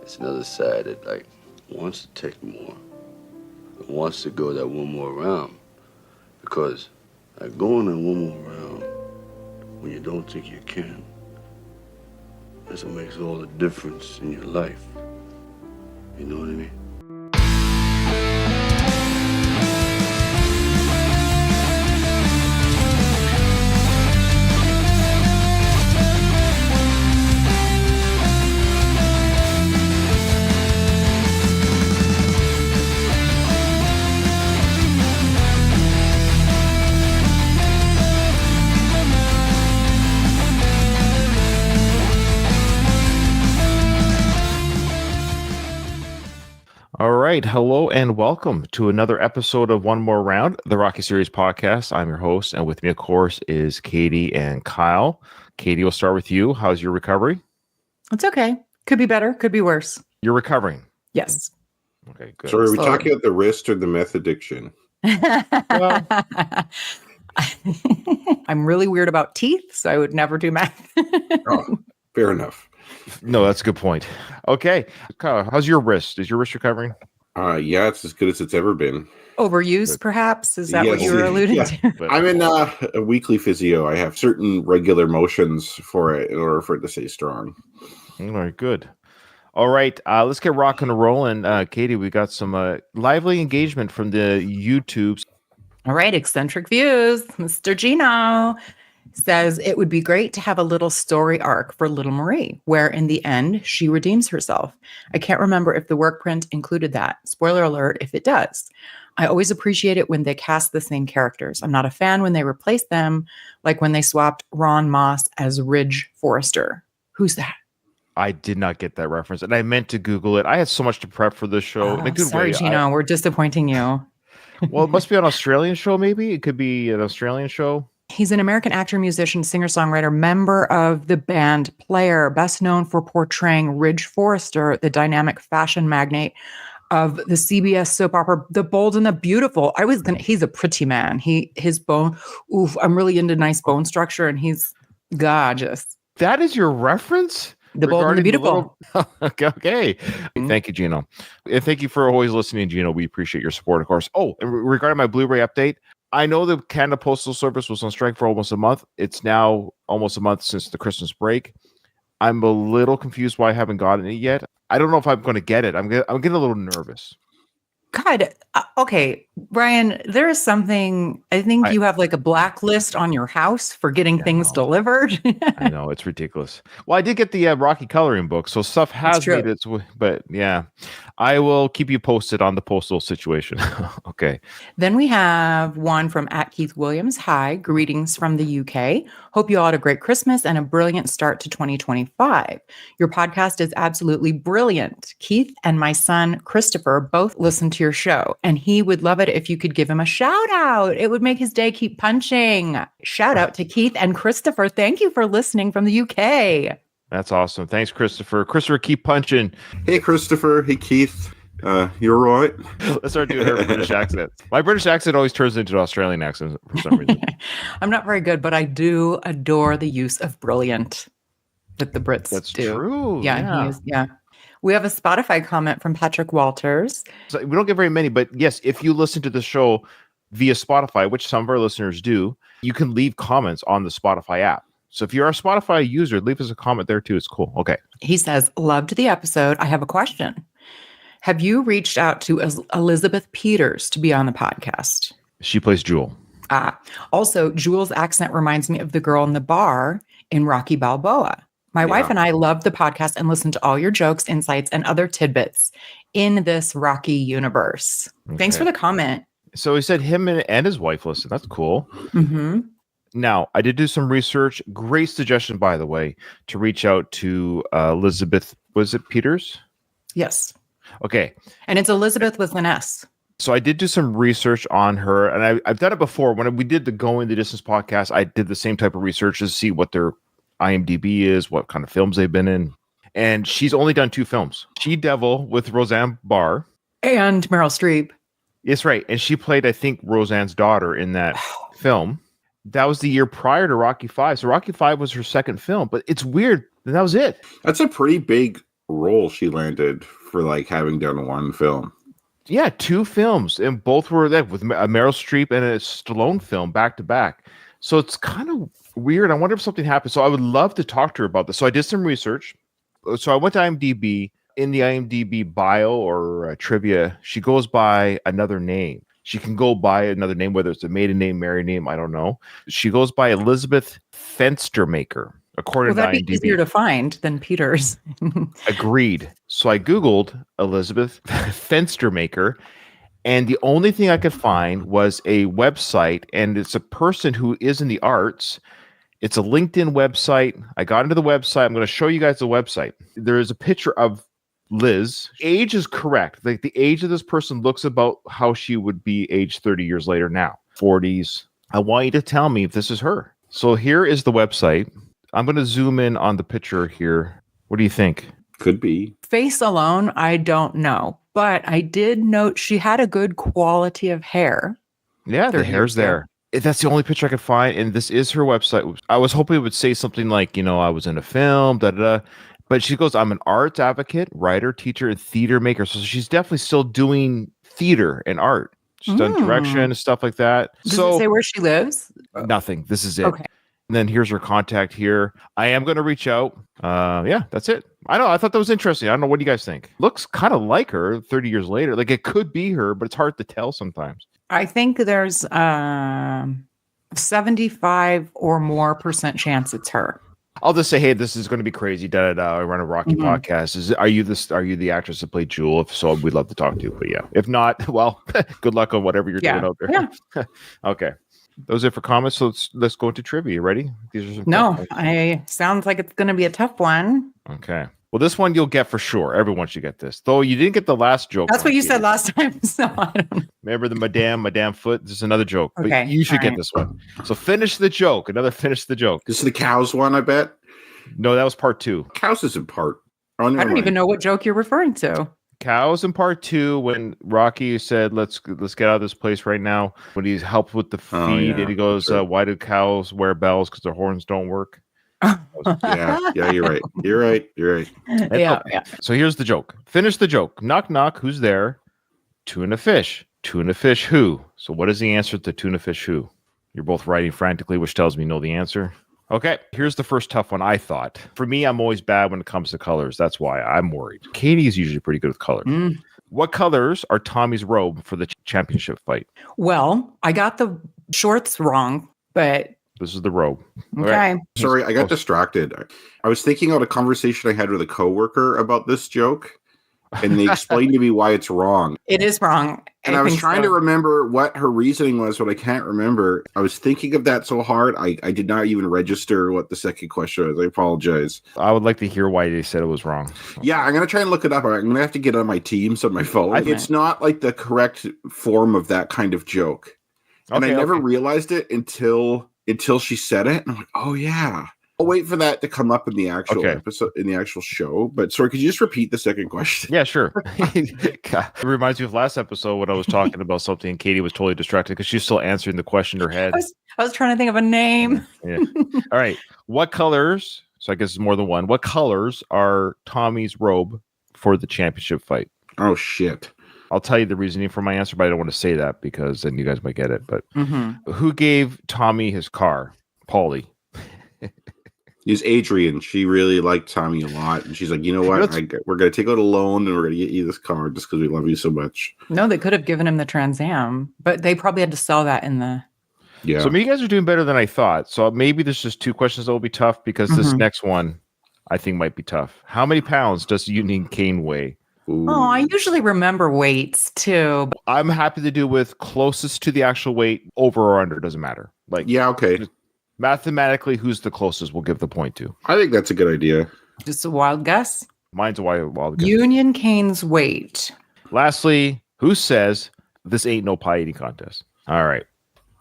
it's another side that like wants to take more, and wants to go that one more round, because like going that one more round when you don't think you can, that's what makes all the difference in your life. You know what I mean? All right. Hello and welcome to another episode of One More Round, the Rocky Series podcast. I'm your host, and with me, of course, is Katie and Kyle. Katie, we'll start with you. How's your recovery? It's okay. Could be better. Could be worse. You're recovering? Yes. Okay, good. So are we talking about the wrist or the meth addiction? Well, I'm really weird about teeth, so I would never do meth. Oh, fair enough. No, that's a good point. Okay. Kyle, how's your wrist? Is your wrist recovering? Yeah, it's as good as it's ever been. Overuse, perhaps? Is that what you were alluding to? I'm in a weekly physio. I have certain regular motions for it in order for it to stay strong. All right, good. All right, let's get rocking and rolling. Katie, we got some lively engagement from the YouTubes. All right, eccentric views. Mr. Gino says it would be great to have a little story arc for little Marie, where in the end, she redeems herself. I can't remember if the work print included that. Spoiler alert, if it does. I always appreciate it when they cast the same characters. I'm not a fan when they replace them, like when they swapped Ron Moss as Ridge Forrester. Who's that? I did not get that reference, and I meant to Google it. I had so much to prep for this show. In a good sorry, way. Gino, we're disappointing you. Well, it must be an Australian show, maybe? It could be an Australian show. He's an American actor, musician, singer-songwriter, member of the band Player, best known for portraying Ridge Forrester, the dynamic fashion magnate of the CBS soap opera The Bold and the Beautiful. He's a pretty man. His bone, I'm really into nice bone structure, and he's gorgeous. That is your reference? The Bold and the Beautiful. Okay. Thank you, Gino. And thank you for always listening, Gino. We appreciate your support, of course. Oh, and regarding my Blu-ray update, I know the Canada Postal Service was on strike for almost a month. It's now almost a month since the Christmas break. I'm a little confused why I haven't gotten it yet. I don't know if I'm going to get it. I'm getting a little nervous. God, okay, Brian, there is something, I think you have like a blacklist on your house for getting things delivered. I know, it's ridiculous. Well, I did get the Rocky coloring book, so stuff has made its way, but yeah, I will keep you posted on the postal situation. Okay. Then we have one from @KeithWilliams. Hi, greetings from the UK. Hope you all had a great Christmas and a brilliant start to 2025. Your podcast is absolutely brilliant. Keith and my son, Christopher, both listen to your show, and he would love it if you could give him a shout out. It would make his day keep punching. Shout out to Keith and Christopher. Thank you for listening from the UK. That's awesome. Thanks, Christopher. Christopher, keep punching. Hey, Christopher. Hey, Keith. You're right. Let's start doing her British accent. My British accent always turns into an Australian accent for some reason. I'm not very good, but I do adore the use of brilliant that the Brits That's do. True. Yeah. We have a Spotify comment from Patrick Walters. So we don't get very many, but yes, if you listen to the show via Spotify, which some of our listeners do, you can leave comments on the Spotify app. So if you're a Spotify user, leave us a comment there too. It's cool. Okay. He says, loved the episode. I have a question. Have you reached out to Elizabeth Peters to be on the podcast? She plays Jewel. Also, Jewel's accent reminds me of the girl in the bar in Rocky Balboa. My wife and I love the podcast and listen to all your jokes, insights, and other tidbits in this Rocky universe. Okay. Thanks for the comment. So he said him and his wife listen. That's cool. Mm-hmm. Now, I did do some research. Great suggestion, by the way, to reach out to Elizabeth. Was it Peters? Yes. Okay. And it's Elizabeth with an S. So I did do some research on her, and I've done it before. When we did the Going the Distance podcast, I did the same type of research to see what their IMDb is, what kind of films they've been in. And she's only done 2 films. She-Devil with Roseanne Barr. And Meryl Streep. Yes, right. And she played, I think, Roseanne's daughter in that film. That was the year prior to Rocky V. So Rocky V was her second film. But it's weird. That was it. That's a pretty big role she landed for like having done one film. Yeah, 2 films, and both were that with Meryl Streep and a Stallone film back to back. So it's kind of weird. I wonder if something happened. So I would love to talk to her about this. So I did some research. So I went to IMDb. In the IMDb bio or trivia, she goes by another name. She can go by another name, whether it's a maiden name, married name, I don't know. She goes by Elizabeth Fenstermaker, according to that'd IMDb. be easier to find than Peter's. Agreed. So I Googled Elizabeth Fenstermaker, and the only thing I could find was a website, and it's a person who is in the arts. It's a LinkedIn website. I got into the website. I'm going to show you guys the website. There is a picture of Liz. Age is correct. Like the age of this person looks about how she would be aged 30 years later now. 40s. I want you to tell me if this is her. So here is the website. I'm going to zoom in on the picture here. What do you think? Could be. Face alone, I don't know. But I did note she had a good quality of hair. Yeah, the 30 hair's years ago. there. That's the only picture I could find, and this is her website. I was hoping it would say something like, I was in a film, da-da-da. But she goes, I'm an arts advocate, writer, teacher, and theater maker. So she's definitely still doing theater and art. She's done direction and stuff like that. Does it say where she lives? Nothing. This is it. Okay. And then here's her contact here. I am going to reach out. Yeah, that's it. I know. I thought that was interesting. I don't know. What do you guys think? Looks kind of like her 30 years later. Like it could be her, but it's hard to tell sometimes. I think there's 75 or more % chance it's her. I'll just say, hey, this is going to be crazy. Da da da. I run a Rocky podcast. Are you the actress that played Jewel? If so, we'd love to talk to you. But yeah, if not, well, good luck on whatever you're doing out there. Yeah. Okay, that was it for comments. So let's go into trivia. Ready? These are some sounds like it's going to be a tough one. Okay. Well, this one you'll get for sure. Everyone should get this. Though you didn't get the last joke. That's what you said last time. So I don't know. Remember the Madame Foot? This is another joke. Okay, But you should get right. this one. So finish the joke. Finish the joke. This is the cows one, I bet. No, that was part 2. Cows isn't part. Oh, I don't even know what joke you're referring to. Cows in part 2 when Rocky said, let's get out of this place right now. When he's helped with the feed and he goes, sure. why do cows wear bells? Because their horns don't work. Yeah, you're right. You're right. Yeah. So here's the joke. Finish the joke. Knock, knock. Who's there? Tuna fish. Tuna fish who? So what is the answer to tuna fish who? You're both writing frantically, which tells me you know the answer. Okay, here's the first tough one, I thought. For me, I'm always bad when it comes to colors. That's why I'm worried. Katie is usually pretty good with colors. What colors are Tommy's robe for the championship fight? Well, I got the shorts wrong, but This is the robe. okay. Right. Sorry, I got distracted. I was thinking about a conversation I had with a coworker about this joke, and they explained to me why it's wrong. It is wrong. And I was trying to remember what her reasoning was, but I can't remember. I was thinking of that so hard, I did not even register what the second question was. I apologize. I would like to hear why they said it was wrong. Yeah, I'm going to try and look it up. I'm going to have to get on my Teams on my phone. It's not like the correct form of that kind of joke. And I never realized it until she said it. And I'm like, oh, yeah. I'll wait for that to come up in the actual episode, in the actual show. But sorry, could you just repeat the second question? Yeah, sure. It reminds me of last episode when I was talking about something and Katie was totally distracted because she's still answering the question in her head. I was trying to think of a name. Yeah. All right. What colors, so I guess it's more than one, what colors are Tommy's robe for the championship fight? Oh, shit. I'll tell you the reasoning for my answer, but I don't want to say that because then you guys might get it. But who gave Tommy his car? Paulie. Is Adrian. She really liked Tommy a lot. And she's like, you know what? We're going to take out a loan and we're going to get you this car just because we love you so much. No, they could have given him the Trans Am, but they probably had to sell that in the... Yeah. So you guys are doing better than I thought. So maybe there's just 2 questions that will be tough because this next one I think might be tough. How many pounds does Union Cane weigh? Ooh. Oh, I usually remember weights too. I'm happy to do with closest to the actual weight, over or under, doesn't matter. Like, yeah, okay. Mathematically, who's the closest we'll give the point to. I think that's a good idea. Just a wild guess. Mine's a wild guess. Union Cane's weight. Lastly, who says this ain't no pie eating contest? All right.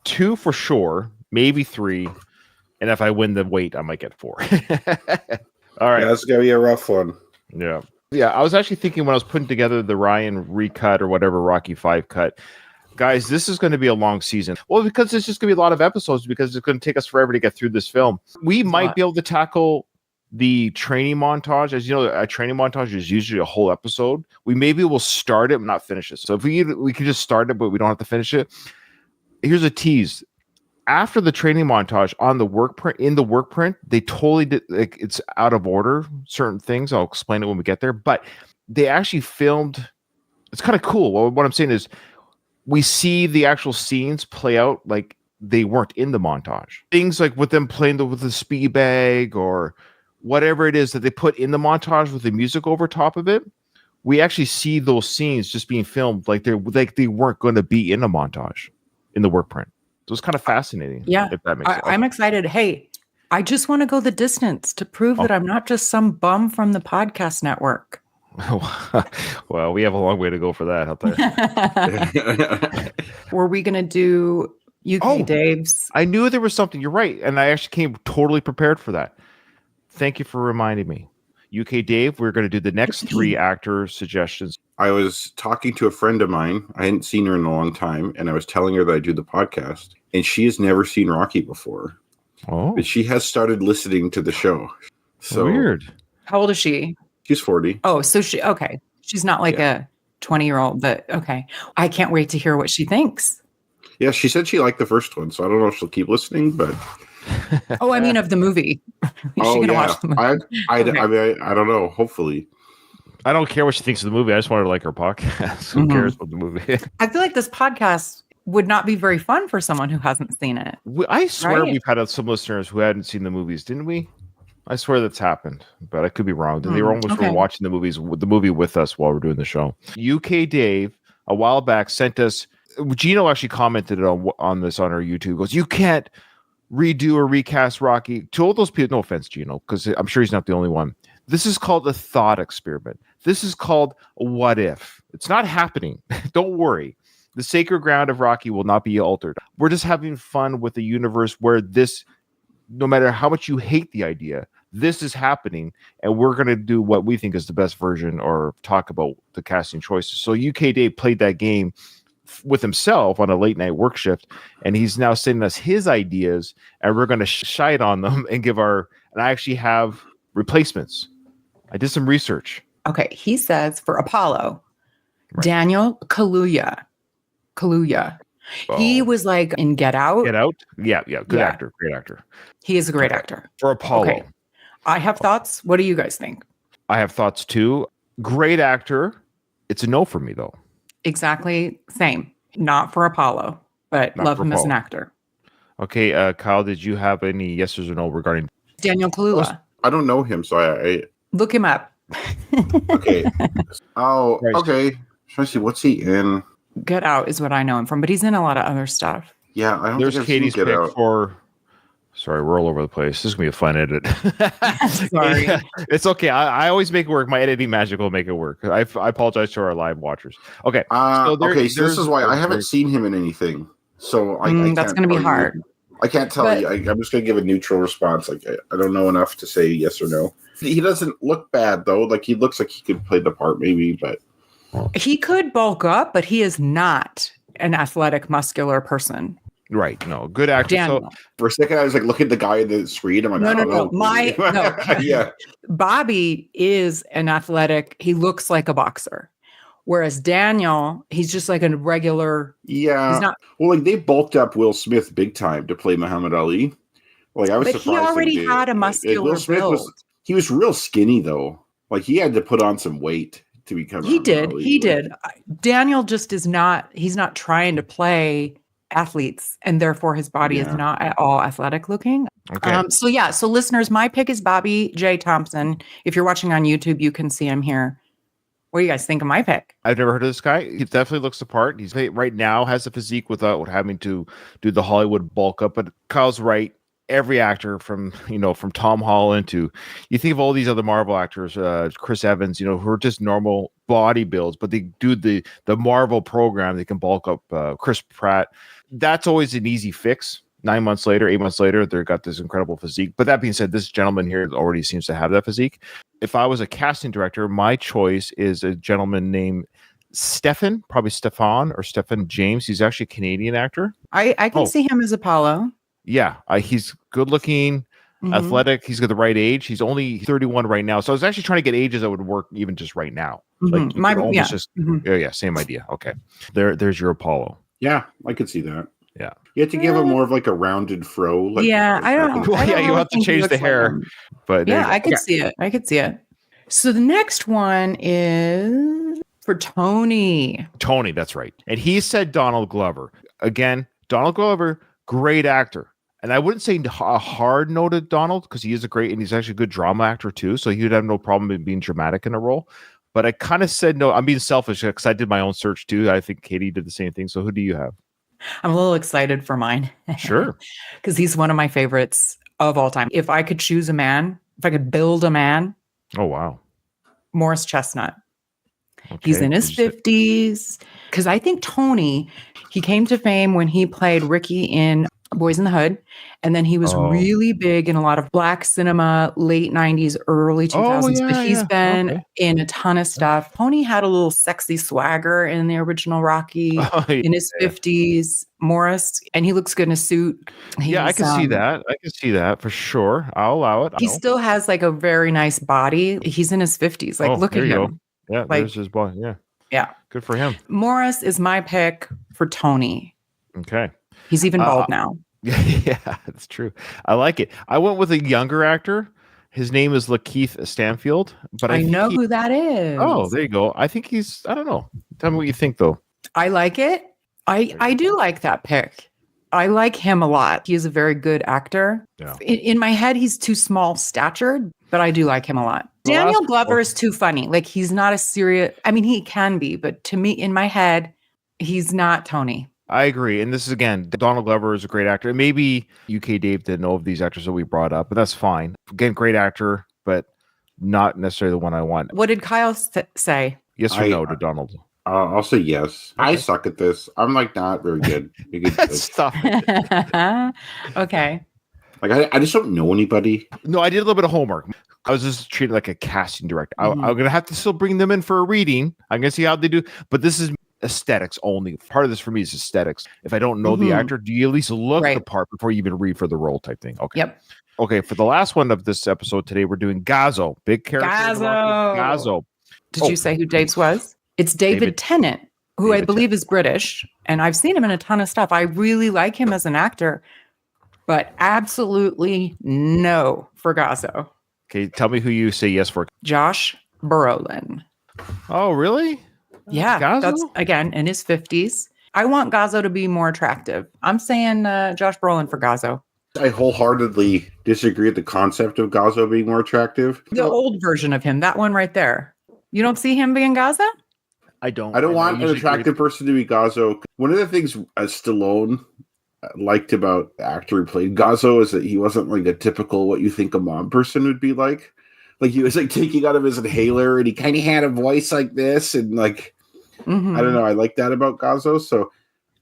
2 for sure, maybe 3. And if I win the weight, I might get 4. All right. Yeah, that's going to be a rough one. Yeah. Yeah, I was actually thinking when I was putting together the Ryan recut or whatever Rocky 5 cut, guys, this is going to be a long season. Well, because it's just going to be a lot of episodes because it's going to take us forever to get through this film. We might be able to tackle the training montage. As you know, a training montage is usually a whole episode. We will start it, but not finish it. So if we can just start it, but we don't have to finish it. Here's a tease. After the training montage on the work print, they totally did, like, it's out of order. Certain things, I'll explain it when we get there, but they actually filmed. It's kind of cool. Well, what I'm saying is we see the actual scenes play out like they weren't in the montage. Things like with them playing with the speed bag or whatever it is that they put in the montage with the music over top of it. We actually see those scenes just being filmed like they weren't going to be in a montage in the work print. So it's kind of fascinating. Yeah. If that makes sense. I'm excited. Hey, I just want to go the distance to prove that I'm not just some bum from the podcast network. Well, we have a long way to go for that out there. Were we going to do UK Dave's? I knew there was something. You're right. And I actually came totally prepared for that. Thank you for reminding me. UK Dave, we're going to do the next 3 actor suggestions. I was talking to a friend of mine. I hadn't seen her in a long time, and I was telling her that I do the podcast, and she has never seen Rocky before. Oh. But she has started listening to the show. So weird. How old is she? She's 40. Oh, so she's not like a 20-year-old, but okay. I can't wait to hear what she thinks. Yeah, she said she liked the first one, so I don't know if she'll keep listening, but I mean of the movie. Is she gonna watch the movie? I don't know. Hopefully. I don't care what she thinks of the movie. I just want her to like her podcast. Who cares about the movie? I feel like this podcast would not be very fun for someone who hasn't seen it. I swear we've had some listeners who hadn't seen the movies, didn't we? I swear that's happened, but I could be wrong. They were almost watching the movie with us while we're doing the show. UK Dave a while back sent us. Gino actually commented on this on our YouTube. He goes, you can't redo or recast Rocky. To all those people, no offense, Gino, because I'm sure he's not the only one. This is called a thought experiment. This is called a what if. It's not happening. Don't worry. The sacred ground of Rocky will not be altered. We're just having fun with the universe where this, no matter how much you hate the idea, this is happening, and we're going to do what we think is the best version or talk about the casting choices. So UK Dave played that game with himself on a late night work shift, and he's now sending us his ideas, and we're going to shite on them and and I actually have replacements. I did some research. Okay. He says for Apollo, Daniel Kaluuya. Oh. He was like in Get Out. Yeah. Good actor. Great actor. He is a great actor. For Apollo. Okay. I have thoughts. What do you guys think? I have thoughts too. Great actor. It's a no for me though. Exactly. Same. Not for Apollo, but love him as an actor. Okay. Kyle, did you have any yeses or no regarding Daniel Kaluuya? I don't know him, so I look him up. Okay. Oh, okay. Trying to see what's he in. Get Out is what I know him from, but he's in a lot of other stuff. Yeah, I don't There's think I've Katie's seen Get pick Out. for. Sorry, we're all over the place. This is gonna be a fun edit. Sorry, it's okay. I always make it work. My editing magic will make it work. I apologize to our live watchers. Okay. So this is why I haven't seen him in anything. So that's going to be hard. I can't tell you. I'm just going to give a neutral response. Like I don't know enough to say yes or no. He doesn't look bad though. Like he looks like he could play the part maybe, but he could bulk up, but he is not an athletic, muscular person. Right. No, good actor. So, for a second, I was like, look at the guy in the screen. I'm like, no. Yeah. Bobby is an athletic. He looks like a boxer. Whereas Daniel, he's just like a regular. Yeah. He's not. Well, like they bulked up Will Smith big time to play Muhammad Ali. Like I was surprised. He already had a muscular build. He was real skinny though. Like he had to put on some weight to become. He did. Daniel just is not. He's not trying to play athletes, and therefore his body is not at all athletic looking. Okay. So listeners, my pick is Bobby J. Thompson. If you're watching on YouTube, you can see him here. What do you guys think of my pick? I've never heard of this guy. He definitely looks the part. He's right now has a physique without having to do the Hollywood bulk up. But Kyle's right. Every actor from Tom Holland to you think of all these other Marvel actors, Chris Evans, who are just normal body builds, but they do the Marvel program. They can bulk up. Chris Pratt. That's always an easy fix. 9 months later, 8 months later, they've got this incredible physique. But that being said, this gentleman here already seems to have that physique. If I was a casting director, my choice is a gentleman named Stephen James. He's actually a Canadian actor. I can see him as Apollo. Yeah, he's good looking. athletic. He's got the right age. He's only 31 right now. So I was actually trying to get ages that would work even just right now. Same idea. Okay. There's your Apollo. Yeah, I could see that. Yeah. You have to give him more of like a rounded fro. I don't you have to change the hair. But yeah, I could see it. I could see it. So the next one is for Tony. Tony, that's right. And he said Donald Glover. Again, Donald Glover, great actor. And I wouldn't say a hard no to Donald because he is and he's actually a good drama actor too. So he would have no problem in being dramatic in a role. But I kind of said no. I'm being selfish because I did my own search too. I think Katie did the same thing. So who do you have? I'm a little excited for mine. Sure. Because he's one of my favorites of all time. If I could choose a man, if I could build a man. Oh, wow. Morris Chestnut. Okay. He's in his 50s. Because I think Tony, he came to fame when he played Ricky in Boys in the Hood. And then he was really big in a lot of black cinema, late 90s, early 2000s. But he's been in a ton of stuff. Tony had a little sexy swagger in the original Rocky in his 50s. Morris, and he looks good in a suit. I can see that. I can see that for sure. I'll allow it. He still has like a very nice body. He's in his 50s. Like, look at him. Go. Yeah, there's his body. Yeah. Yeah. Good for him. Morris is my pick for Tony. Okay. He's even bald now. Yeah, that's true. I like it. I went with a younger actor. His name is Lakeith Stanfield, but I know who that is. Oh, there you go. I think I don't know. Tell me what you think, though. I like it. I do like that pick. I like him a lot. He is a very good actor. Yeah. In my head, he's too small statured, but I do like him a lot. Daniel Glover is too funny. Like, he's not a serious... I mean, he can be, but to me, in my head, he's not Tony. I agree. And this is, again, Donald Glover is a great actor. Maybe UK Dave didn't know of these actors that we brought up, but that's fine. Again, great actor, but not necessarily the one I want. What did Kyle say? Yes or no to Donald? I'll say yes. Okay. I suck at this. I'm like not very good. Stop. Okay. Like I just don't know anybody. No, I did a little bit of homework. I was just treated like a casting director. I'm going to have to still bring them in for a reading. I'm going to see how they do. But this is aesthetics only. Part of this for me is aesthetics. If I don't know the actor, do you at least look the part before you even read for the role type thing? Okay. Yep. Okay, for the last one of this episode today, we're doing Gazzo. Big character. Gazzo. Did you say who Dave's was? It's David Tennant, who I believe is British. And I've seen him in a ton of stuff. I really like him as an actor, but absolutely no for Gazzo. Okay, tell me who you say yes for. Josh Brolin. Oh, really? Yeah, Gazzo? That's, again, in his 50s. I want Gazzo to be more attractive. I'm saying Josh Brolin for Gazzo. I wholeheartedly disagree with the concept of Gazzo being more attractive. The old version of him, that one right there. You don't see him being Gazzo? I don't want an attractive person to be Gazzo. One of the things Stallone liked about the actor who played Gazzo is that he wasn't like a typical what you think a mob person would be like. Like he was like taking out of his inhaler and he kind of had a voice like this and like I don't know. I like that about Gazzo. So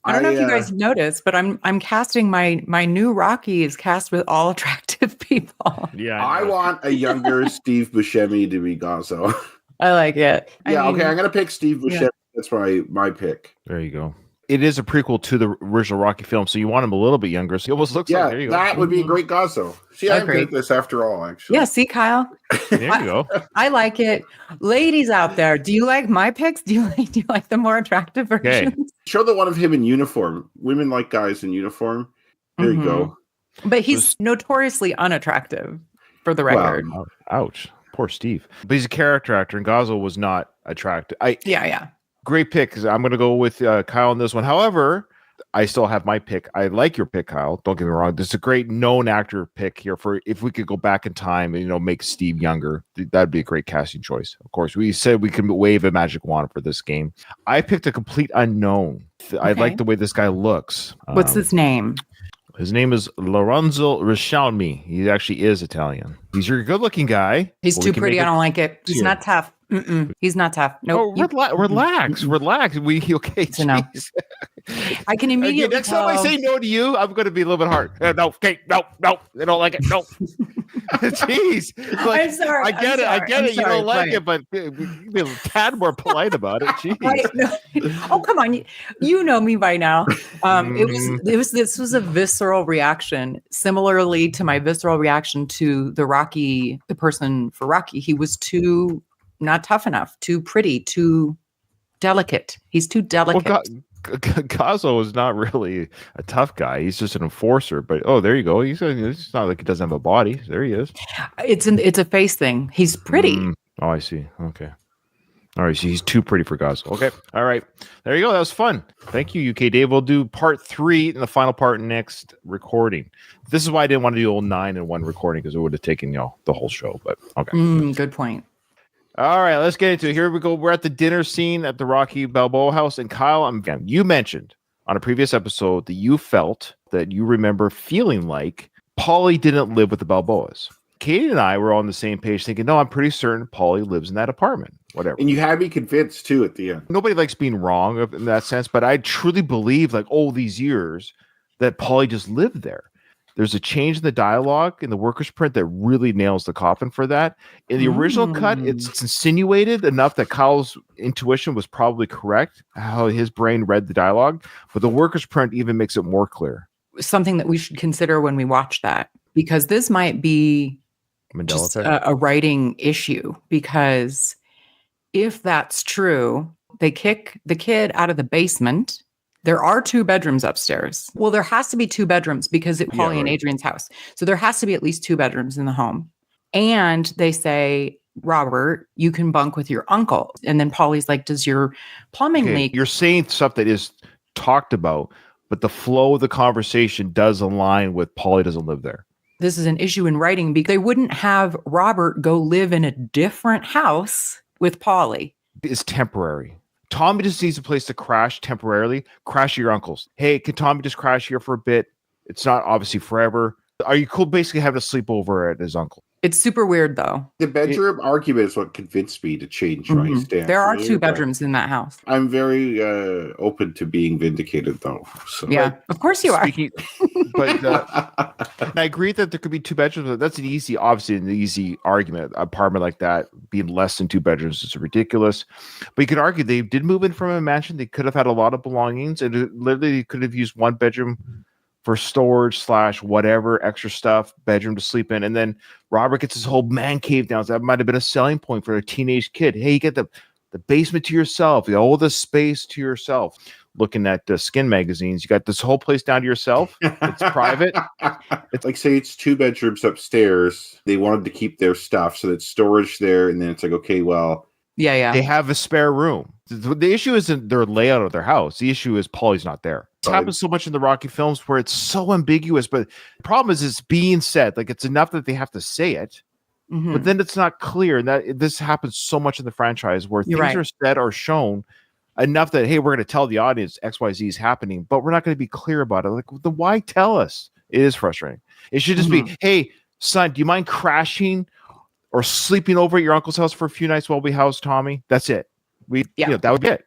I don't know if you guys noticed, but I'm casting my new Rocky is cast with all attractive people. Yeah, I want a younger Steve Buscemi to be Gazzo. I like it. Yeah, okay. I'm gonna pick Steve Buscemi. Yeah. That's my pick. There you go. It is a prequel to the original Rocky film, so you want him a little bit younger. So he almost looks like there you go. That would be a great Gazzo. See, I picked this after all, actually. Yeah, see, Kyle. There you go. I like it. Ladies out there, do you like my picks? Do you like the more attractive versions? Okay. Show the one of him in uniform. Women like guys in uniform. There you go. But he's notoriously unattractive, for the record. Wow. Ouch. Poor Steve. But he's a character actor, and Gazzo was not attractive. Yeah. Great pick, because I'm going to go with Kyle on this one. However, I still have my pick. I like your pick, Kyle. Don't get me wrong. This is a great known actor pick here for if we could go back in time and, make Steve younger. That'd be a great casting choice. Of course, we said we can wave a magic wand for this game. I picked a complete unknown. Okay. I like the way this guy looks. What's his name? His name is Lorenzo Riscialmi. He actually is Italian. He's a good-looking guy. He's too pretty. I don't like it. He's not tough. He's not tough. Nope. Relax. We okay? No. I can immediately next time I say no to you, I'm going to be a little bit hard. No, okay, no, I don't like it. No. Jeez. Like, I'm sorry. I get it. You don't like it, but be a tad more polite about it. Jeez. Oh, come on. You know me by now. This was a visceral reaction, similarly to my visceral reaction to the person for Rocky. He was too not tough enough, too pretty, too delicate. He's too delicate. Well, Gazzo is not really a tough guy. He's just an enforcer. But there you go. It's not like he doesn't have a body. There he is. It's a face thing. He's pretty. Oh, I see. Okay. All right. So he's too pretty for Gazzo. Okay. All right. There you go. That was fun. Thank you, UK Dave. We'll do part 3 and the final part next recording. This is why I didn't want to do all 9 in one recording, because it would have taken the whole show. But okay. Good point. All right, let's get into it. Here we go. We're at the dinner scene at the Rocky Balboa house. And Kyle, you mentioned on a previous episode that you felt that you remember feeling like Paulie didn't live with the Balboas. Katie and I were on the same page thinking, no, I'm pretty certain Paulie lives in that apartment. Whatever. And you had me convinced, too, at the end. Nobody likes being wrong in that sense, but I truly believe, like, all these years that Paulie just lived there. There's a change in the dialogue in the workers' print that really nails the coffin for that. In the original cut, it's insinuated enough that Kyle's intuition was probably correct, how his brain read the dialogue, but the workers' print even makes it more clear. Something that we should consider when we watch that, because this might be just a writing issue, because if that's true, they kick the kid out of the basement. There are 2 bedrooms upstairs. Well, there has to be 2 bedrooms because it's Paulie and Adrian's house. So there has to be at least 2 bedrooms in the home. And they say, Robert, you can bunk with your uncle. And then Paulie's like, does your plumbing leak? You're saying stuff that is talked about, but the flow of the conversation does align with Paulie doesn't live there. This is an issue in writing because they wouldn't have Robert go live in a different house with Paulie. It's temporary. Tommy just needs a place to crash temporarily. Crash at your uncle's. Hey, can Tommy just crash here for a bit? It's not obviously forever. Are you cool basically having a sleepover at his uncle? It's super weird, though. The bedroom argument is what convinced me to change my stance. There are 2 bedrooms in that house. I'm very open to being vindicated, though. So. Yeah, of course you are. But I agree that there could be 2 bedrooms. But that's an easy argument. An apartment like that being less than 2 bedrooms is ridiculous. But you could argue they did move in from a mansion. They could have had a lot of belongings, and literally could have used 1 bedroom for storage / whatever extra stuff, bedroom to sleep in. And then Robert gets his whole man cave down. So that might have been a selling point for a teenage kid. Hey, you get the basement to yourself, all the space to yourself. Looking at skin magazines, you got this whole place down to yourself. It's private. It's like, say it's 2 bedrooms upstairs. They wanted to keep their stuff, so it's storage there. And then it's like, okay, well, yeah. They have a spare room. The issue isn't their layout of their house. The issue is Paulie's not there. It happens so much in the Rocky films where it's so ambiguous, but the problem is it's being said. Like, it's enough that they have to say it, but then it's not clear. And this happens so much in the franchise where things are said or shown enough that, hey, we're going to tell the audience XYZ is happening, but we're not going to be clear about it. Like, then why tell us? It is frustrating. It should just be, hey, son, do you mind crashing or sleeping over at your uncle's house for a few nights while we house Tommy? That's it. That would be it.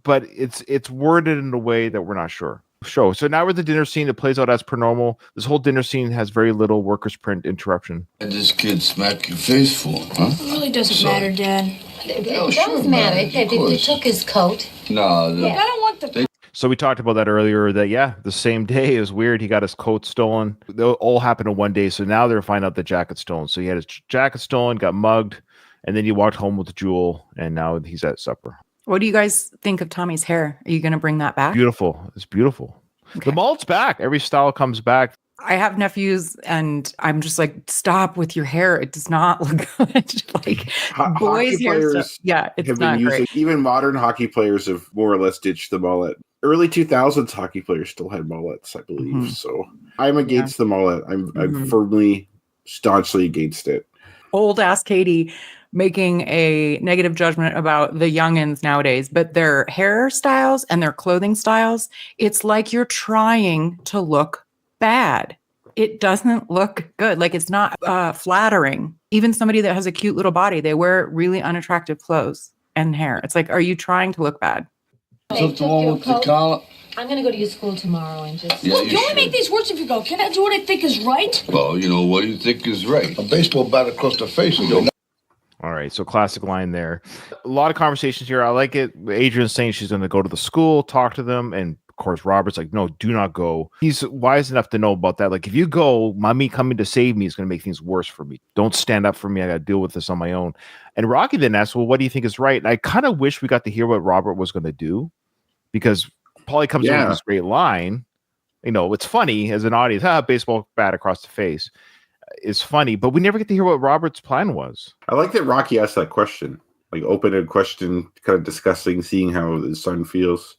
But it's worded in a way that we're not sure. So now we're at the dinner scene. It plays out as per normal. This whole dinner scene has very little workers' print interruption. And this kid smack your face for, huh? It really doesn't matter, Dad. It does matter. They took his coat. No. I don't want the... So we talked about that earlier, that, the same day, it was weird. He got his coat stolen. It all happened in one day. So now they're finding out the jacket's stolen. So he had his jacket stolen, got mugged, and then he walked home with the jewel, and now he's at supper. What do you guys think of Tommy's hair? Are you going to bring that back? Beautiful. It's beautiful. Okay. The mullet's back. Every style comes back. I have nephews, and I'm just like, stop with your hair. It does not look good. Like, boys' hair stuff. Yeah, it's not great. Even modern hockey players have more or less ditched the mullet. Early 2000s hockey players still had mullets, I believe. So I'm against the mullet. I'm firmly, staunchly against it. Old ass Katie making a negative judgment about the youngins nowadays, but their hairstyles and their clothing styles, it's like you're trying to look bad. it doesn't look good. Like, it's not flattering. Even somebody that has a cute little body, they wear really unattractive clothes and hair. It's like, are you trying to look bad? Took the one with the collar. I'm going to go to your school tomorrow and just... Yeah, look, you only make these words if you go. Can I do what I think is right? Well, you know, what do you think is right? A baseball bat across the face. All right, so classic line there. A lot of conversations here. I like it. Adrian's saying she's going to go to the school, talk to them, and of course, Robert's like, no, do not go. He's wise enough to know about that. Like, if you go, mommy coming to save me is going to make things worse for me. Don't stand up for me. I got to deal with this on my own. And Rocky then asks, well, what do you think is right? And I kind of wish we got to hear what Robert was going to do, because Paulie comes in with this great line. You know, it's funny as an audience. Baseball bat across the face is funny, but we never get to hear what Robert's plan was. I like that Rocky asked that question, like open-ended question, kind of discussing, seeing how his son feels.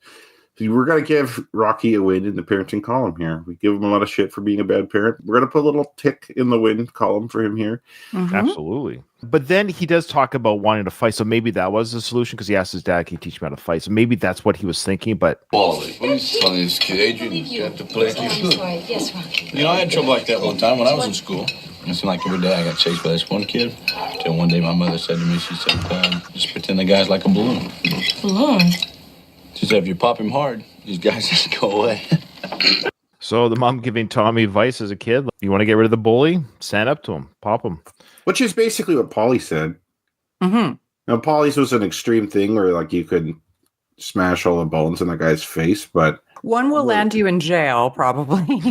We're going to give Rocky a win in the parenting column here. We give him a lot of shit for being a bad parent. We're going to put a little tick in the win column for him here. Mm-hmm. Absolutely. But then he does talk about wanting to fight. So maybe that was the solution, because he asked his dad, can you teach me how to fight? So maybe that's what he was thinking. But Paulie, what are you telling this kid? Adrian, you have to play too I'm good. sorry. Yes, Rocky. You know, I had trouble like that one time when I was in school. It seemed like every day I got chased by this one kid. Till one day my mother said to me, she said, just pretend the guy's like a balloon. Balloon? She said, if you pop him hard, these guys just go away. so the mom giving Tommy advice as a kid, you want to get rid of the bully? Stand up to him. Pop him. Which is basically what Paulie said. Mm-hmm. Now, Paulie's was an extreme thing where, like, you could smash all the bones in the guy's face, but... One will land you in jail, probably.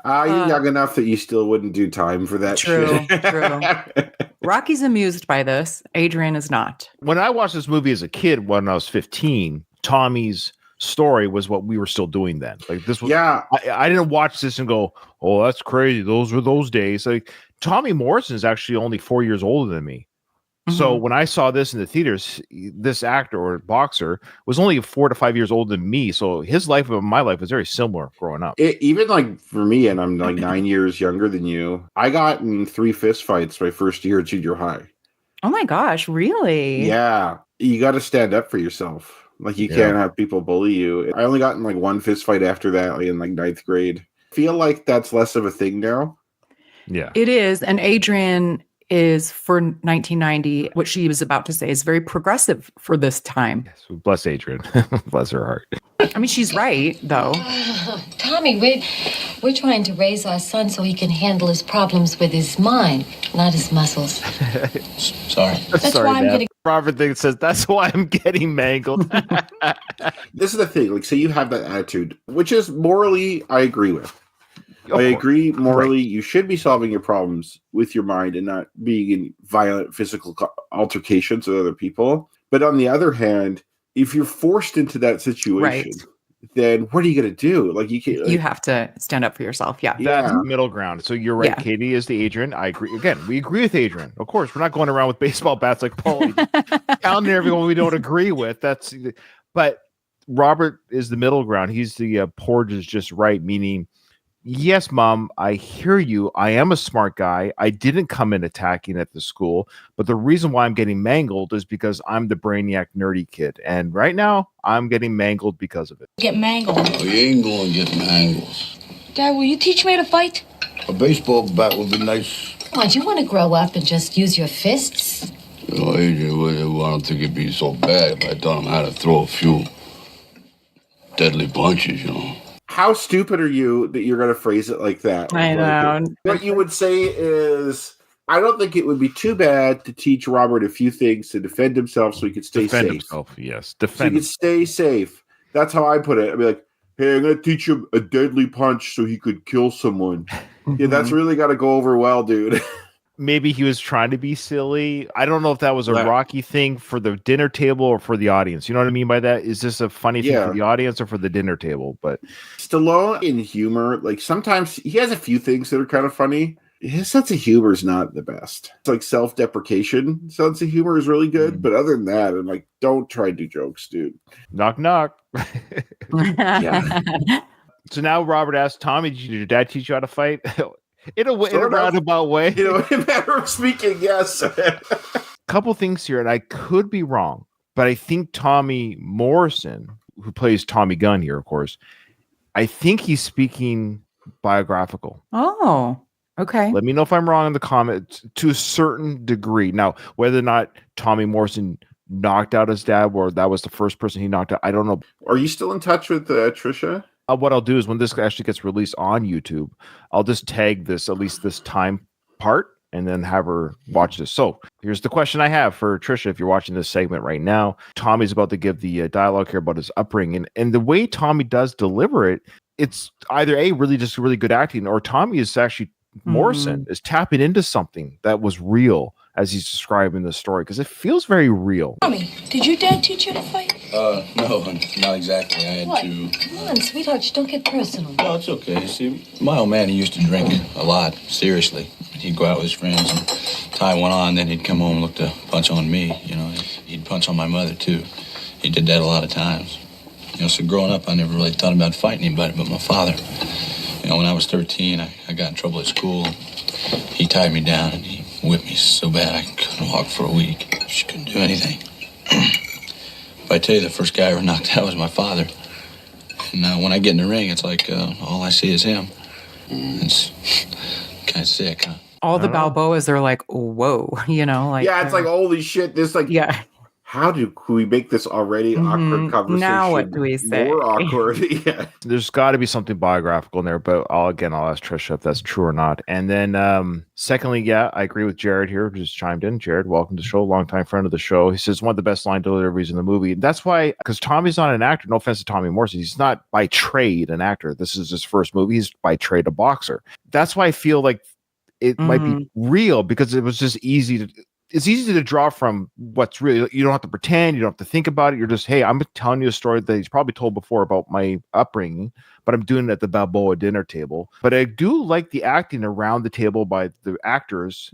You're young enough that you still wouldn't do time for that shit. True. Rocky's amused by this. Adrian is not. When I watched this movie as a kid when I was 15, Tommy's story was what we were still doing then. Like, this was... Yeah. I didn't watch this and go, oh, that's crazy. Those were those days. Like, Tommy Morrison is actually only 4 years older than me. So when I saw this in the theaters, this actor or boxer was only 4 to 5 years older than me. So his life and my life was very similar growing up. Even like for me, and I'm like 9 years younger than you, I got in 3 fist fights my first year at junior high. Oh my gosh, really? Yeah. You got to stand up for yourself. Like, you can't have people bully you. I only got in like 1 fist fight after that, like in like 9th grade. I feel like that's less of a thing now. Yeah. It is. And Adrian is, for 1990, what she was about to say is very progressive for this time. Yes, bless Adrian. Bless her heart. I mean, she's right, though. Tommy, we're trying to raise our son so he can handle his problems with his mind, not his muscles. Sorry. That's why I'm getting... Robert thinks says, that's why I'm getting mangled. This is the thing. Like, say you have that attitude, which is morally, I agree with. I agree morally, you should be solving your problems with your mind and not being in violent physical altercations with other people. But on the other hand, if you're forced into that situation, then what are you going to do? Like, you can't. Like, you have to stand up for yourself. Yeah. That's middle ground. So you're right. Yeah. Katie is the Adrian. I agree. Again, we agree with Adrian. Of course, we're not going around with baseball bats like Paulie, counting everyone we don't agree with. But Robert is the middle ground. He's the Porge is just right, meaning, yes, Mom, I hear you. I am a smart guy. I didn't come in attacking at the school, but the reason why I'm getting mangled is because I'm the brainiac nerdy kid. And right now, I'm getting mangled because of it. Get mangled. Oh, you ain't going to get mangled. Dad, will you teach me how to fight? A baseball bat would be nice. Come on, do you want to grow up and just use your fists? You know, Adrian, I don't think it'd be so bad if I taught him how to throw a few deadly punches, you know. How stupid are you that you're going to phrase it like that? I know. What you would say is, I don't think it would be too bad to teach Robert a few things to defend himself so he could stay safe. Himself, yes. So he could stay safe. That's how I put it. I'd be like, hey, I'm going to teach him a deadly punch so he could kill someone. Yeah, that's really got to go over well, dude. Maybe he was trying to be silly. I don't know if that was a Rocky thing for the dinner table or for the audience. You know what I mean by that? Is this a funny thing for the audience or for the dinner table? But Stallone in humor, like, sometimes he has a few things that are kind of funny. His sense of humor is not the best. It's like self-deprecation. Sense of humor is really good. But other than that, I'm like, don't try to do jokes, dude. Knock, knock. Yeah. So now Robert asks Tommy, did your dad teach you how to fight? In a roundabout way. You know, in a matter of speaking, yes. Couple things here, and I could be wrong, but I think Tommy Morrison, who plays Tommy Gunn here, of course, I think he's speaking biographical. Oh, okay. Let me know if I'm wrong in the comments to a certain degree. Now, whether or not Tommy Morrison knocked out his dad or that was the first person he knocked out, I don't know. Are you still in touch with Trisha? What I'll do is when this actually gets released on YouTube, I'll just tag this, at least this time part, and then have her watch this. So here's the question I have for Trisha. If you're watching this segment right now, Tommy's about to give the dialogue here about his upbringing. And the way Tommy does deliver it, it's either really just really good acting, or Tommy is actually, Morrison is tapping into something that was real as he's describing the story, because it feels very real. Tommy, did your dad teach you to fight? No, not exactly. I had What? to... Come on, sweetheart, just don't get personal. No, it's okay. See, my old man, he used to drink a lot, seriously. He'd go out with his friends and tie one on, then he'd come home and look to punch on me, you know. He'd punch on my mother, too. He did that a lot of times. You know, so growing up, I never really thought about fighting anybody but my father. You know, when I was 13, I got in trouble at school. He tied me down and he whipped me so bad I couldn't walk for a week. She couldn't do anything. If I tell you the first guy I ever knocked out was my father. And when I get in the ring, it's like all I see is him. It's kind of sick, huh? All the Balboas are like, whoa, you know, like yeah, it's like holy shit. This like yeah. How do we make this already awkward conversation Now what do we say? more awkward? Yeah. There's got to be something biographical in there, but I'll ask Trisha if that's true or not. And then secondly, yeah, I agree with Jared here, who just chimed in. Jared, welcome to the show, longtime friend of the show. He says one of the best line deliveries in the movie. And that's why, because Tommy's not an actor. No offense to Tommy Morrison. He's not by trade an actor. This is his first movie. He's by trade a boxer. That's why I feel like it might be real, because it was just easy to... It's easy to draw from what's real. You don't have to pretend. You don't have to think about it. You're just, hey, I'm telling you a story that he's probably told before about my upbringing, but I'm doing it at the Balboa dinner table. But I do like the acting around the table by the actors,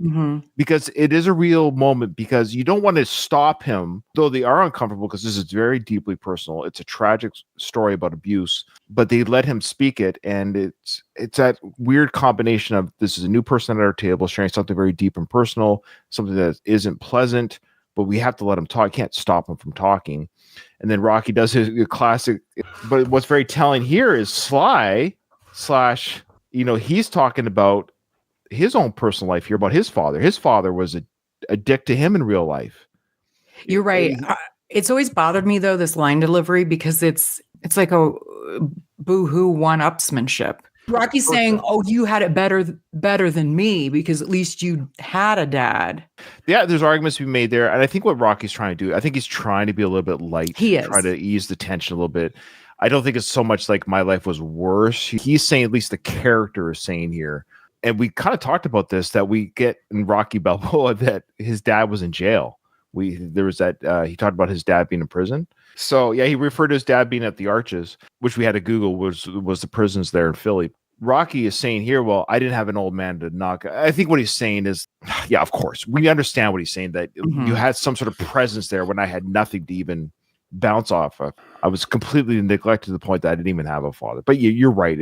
because it is a real moment, because you don't want to stop him, though they are uncomfortable, because this is very deeply personal. It's a tragic story about abuse, but they let him speak it. And it's that weird combination of, this is a new person at our table sharing something very deep and personal, something that isn't pleasant, but we have to let him talk. Can't stop him from talking. And then Rocky does his classic, but what's very telling here is Sly / he's talking about his own personal life here, about his father. His father was a dick to him in real life. You're right. It's always bothered me though, this line delivery, because it's like a boo-hoo one-upsmanship. Rocky's saying, "Oh, you had it better than me because at least you had a dad." Yeah, there's arguments to be made there, and I think what Rocky's trying to do, I think he's trying to be a little bit light. He is try to ease the tension a little bit. I don't think it's so much like my life was worse. He's saying, at least the character is saying here, and we kind of talked about this, that we get in Rocky Balboa that his dad was in jail. There was that he talked about his dad being in prison. So yeah, he referred to his dad being at the Arches, which we had to Google was the prisons there in Philly. Rocky is saying here, well, I didn't have an old man to knock. I think what he's saying is, yeah, of course, we understand what he's saying, that you had some sort of presence there when I had nothing to even bounce off of. I was completely neglected to the point that I didn't even have a father. But you're right.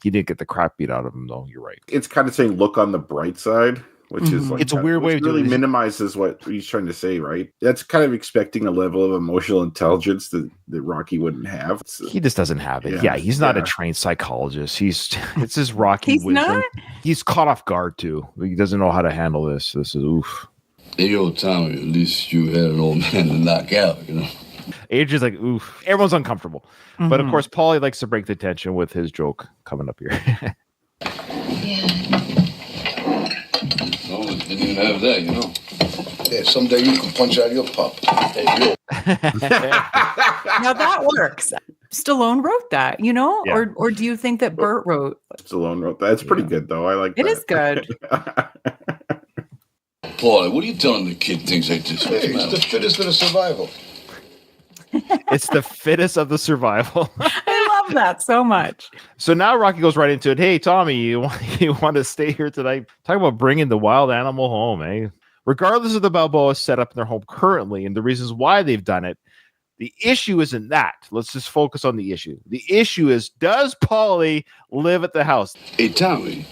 He didn't get the crap beat out of him, though. You're right. It's kind of saying, look on the bright side, which is like, it's a weird way of really doing it. Minimizes what he's trying to say, right? That's kind of expecting a level of emotional intelligence that Rocky wouldn't have. He just doesn't have it. Yeah, he's not a trained psychologist. It's his Rocky he's wisdom. Not? He's caught off guard too. He doesn't know how to handle this. This is oof. Hey, yo, Tommy, at least you had an old man to knock out, you know? Adrian's like, oof. Everyone's uncomfortable. But of course, Paulie likes to break the tension with his joke coming up here. No, didn't even have that, you know? Yeah, someday you can punch out your pup. Hey, yo. Now that works. Stallone wrote that, or do you think that Burt wrote? Stallone wrote that. It's pretty good, though. I like it. That. It is good. Paulie, what are you telling the kid things like this? Hey, it's the fittest of the survival. It's the fittest of the survival. I love that so much. So now Rocky goes right into it. Hey, Tommy, you want to stay here tonight? Talk about bringing the wild animal home, eh? Regardless of the Balboa set up in their home currently and the reasons why they've done it, the issue isn't that. Let's just focus on the issue. The issue is, does Paulie live at the house? Hey, Tommy,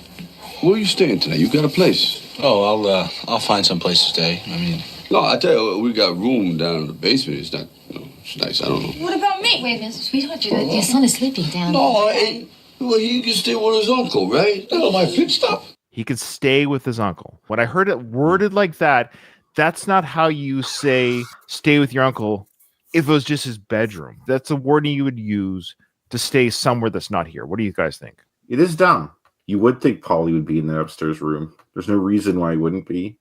where are you staying tonight? You got a place? Oh, I'll find some place to stay. I mean... No, I tell you, we got room down in the basement. It's not, it's nice. I don't know. What about me? Wait a minute, sweetheart. Your son is sleeping down No, there. hey, Well, he can stay with his uncle, right? That's my pit stop. He could stay with his uncle. When I heard it worded like that, that's not how you say stay with your uncle if it was just his bedroom. That's a wording you would use to stay somewhere that's not here. What do you guys think? It is dumb. You would think Paulie would be in the upstairs room. There's no reason why he wouldn't be.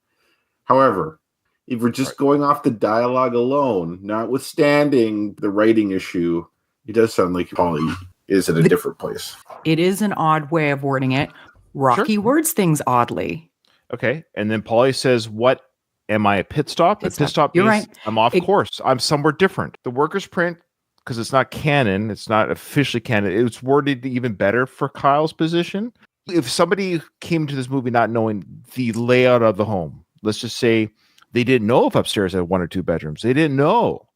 However, if we're just going off the dialogue alone, notwithstanding the writing issue, it does sound like Paulie is in a different place. It is an odd way of wording it. Rocky words things oddly. Okay. And then Paulie says, what am I, a pit stop? A pit stop You're means right. I'm off course. I'm somewhere different. The workers print, because it's not canon, it's not officially canon, it's worded even better for Kyle's position. If somebody came to this movie not knowing the layout of the home, let's just say they didn't know if upstairs had 1 or 2 bedrooms. They didn't know.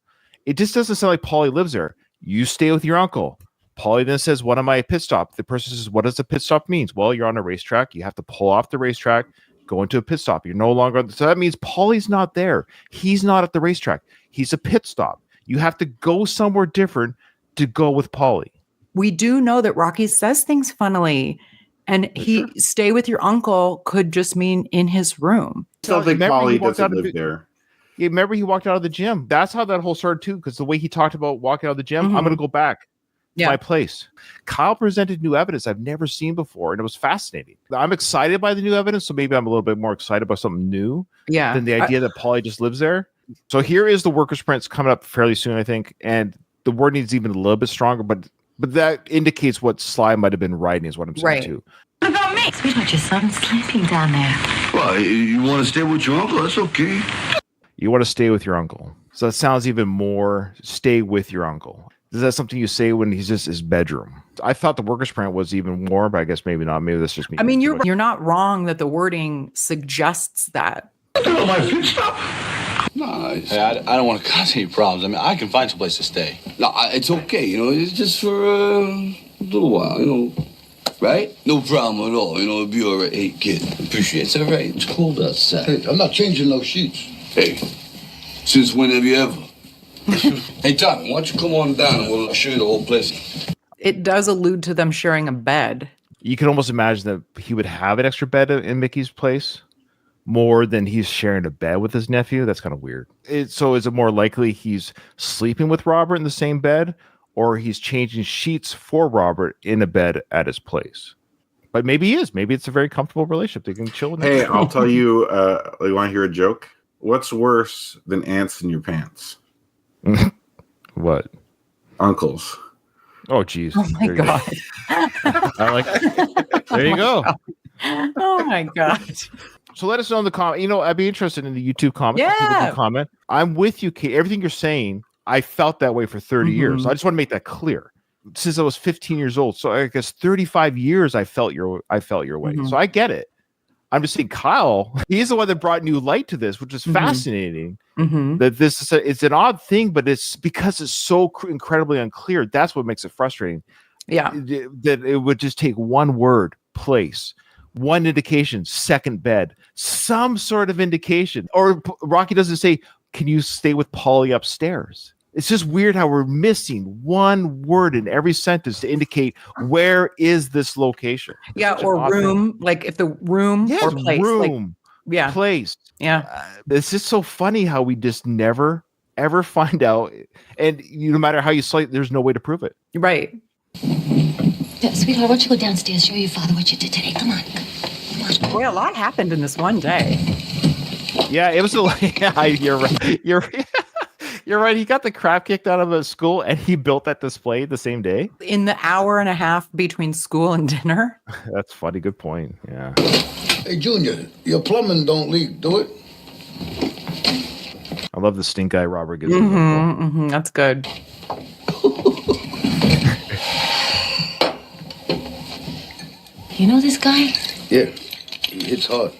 It just doesn't sound like Paulie lives there. You stay with your uncle. Paulie then says, what am I, a pit stop? The person says, what does a pit stop mean? Well, you're on a racetrack. You have to pull off the racetrack, go into a pit stop. You're no longer. So that means Paulie's not there. He's not at the racetrack. He's a pit stop. You have to go somewhere different to go with Paulie. We do know that Rocky says things funnily, and stay with your uncle could just mean in his room. I still think Paulie doesn't live there. Yeah, remember he walked out of the gym. That's how that whole started too, because the way he talked about walking out of the gym, I'm going to go back to my place. Kyle presented new evidence I've never seen before, and it was fascinating. I'm excited by the new evidence, so maybe I'm a little bit more excited about something new than the idea that Paulie just lives there. So here is the workers' prints coming up fairly soon, I think, and the word needs even a little bit stronger, but that indicates what Sly might have been writing is what I'm saying too. What about me? Sweetheart, your son's sleeping down there. Well, you want to stay with your uncle? That's okay. You want to stay with your uncle. So that sounds even more stay with your uncle. Is that something you say when he's just his bedroom? I thought the workers' print was even more, but I guess maybe not. Maybe that's just me. I mean, you're not wrong that the wording suggests that. My pit stop. No, Hey, I don't want to cause any problems. I mean, I can find some place to stay. No, it's okay. It's just for a little while. Right? No problem at all. It'll be all right. Hey, kid, appreciate it. It's all right. It's cold outside. Hey, I'm not changing those sheets. Hey, since when have you ever? Hey, Tommy, why don't you come on down and we'll show you the whole place. It does allude to them sharing a bed. You can almost imagine that he would have an extra bed in Mickey's place more than he's sharing a bed with his nephew. That's kind of weird. So is it more likely he's sleeping with Robert in the same bed, or he's changing sheets for Robert in a bed at his place? But maybe he is. Maybe it's a very comfortable relationship. They can chill. Hey, I'll tell you, you want to hear a joke? What's worse than ants in your pants? What? Uncles. Oh, geez. Oh, my God. I like it. There you go. Oh, my God. So let us know in the comment. I'd be interested in the YouTube comments. Yeah. People can comment. I'm with you, Kate. Everything you're saying, I felt that way for 30 years. I just want to make that clear. Since I was 15 years old. So I guess 35 years I felt your way. So I get it. I'm just saying Kyle, he's the one that brought new light to this, which is fascinating. That this is it's an odd thing, but it's because it's so incredibly unclear. That's what makes it frustrating. Yeah. That it would just take one word, place, one indication, second bed, some sort of indication. Or Rocky doesn't say, can you stay with Paulie upstairs? It's just weird how we're missing one word in every sentence to indicate where is this location. It's or room, like if the room or place. Room, place. Yeah. It's just so funny how we just never, ever find out. And no matter how you slice, there's no way to prove it. Right. Yeah, sweetheart, why don't you go downstairs, show your father what you did today? Come on. Come on. Boy, a lot happened in this one day. Yeah, it was you're right. You're right. He got the crap kicked out of his school, and he built that display the same day. In the hour and a half between school and dinner. That's funny. Good point. Yeah. Hey, Junior, your plumbing don't leak, do it? I love the stink eye Robert gives. That's good. You know this guy? Yeah, he hits hard.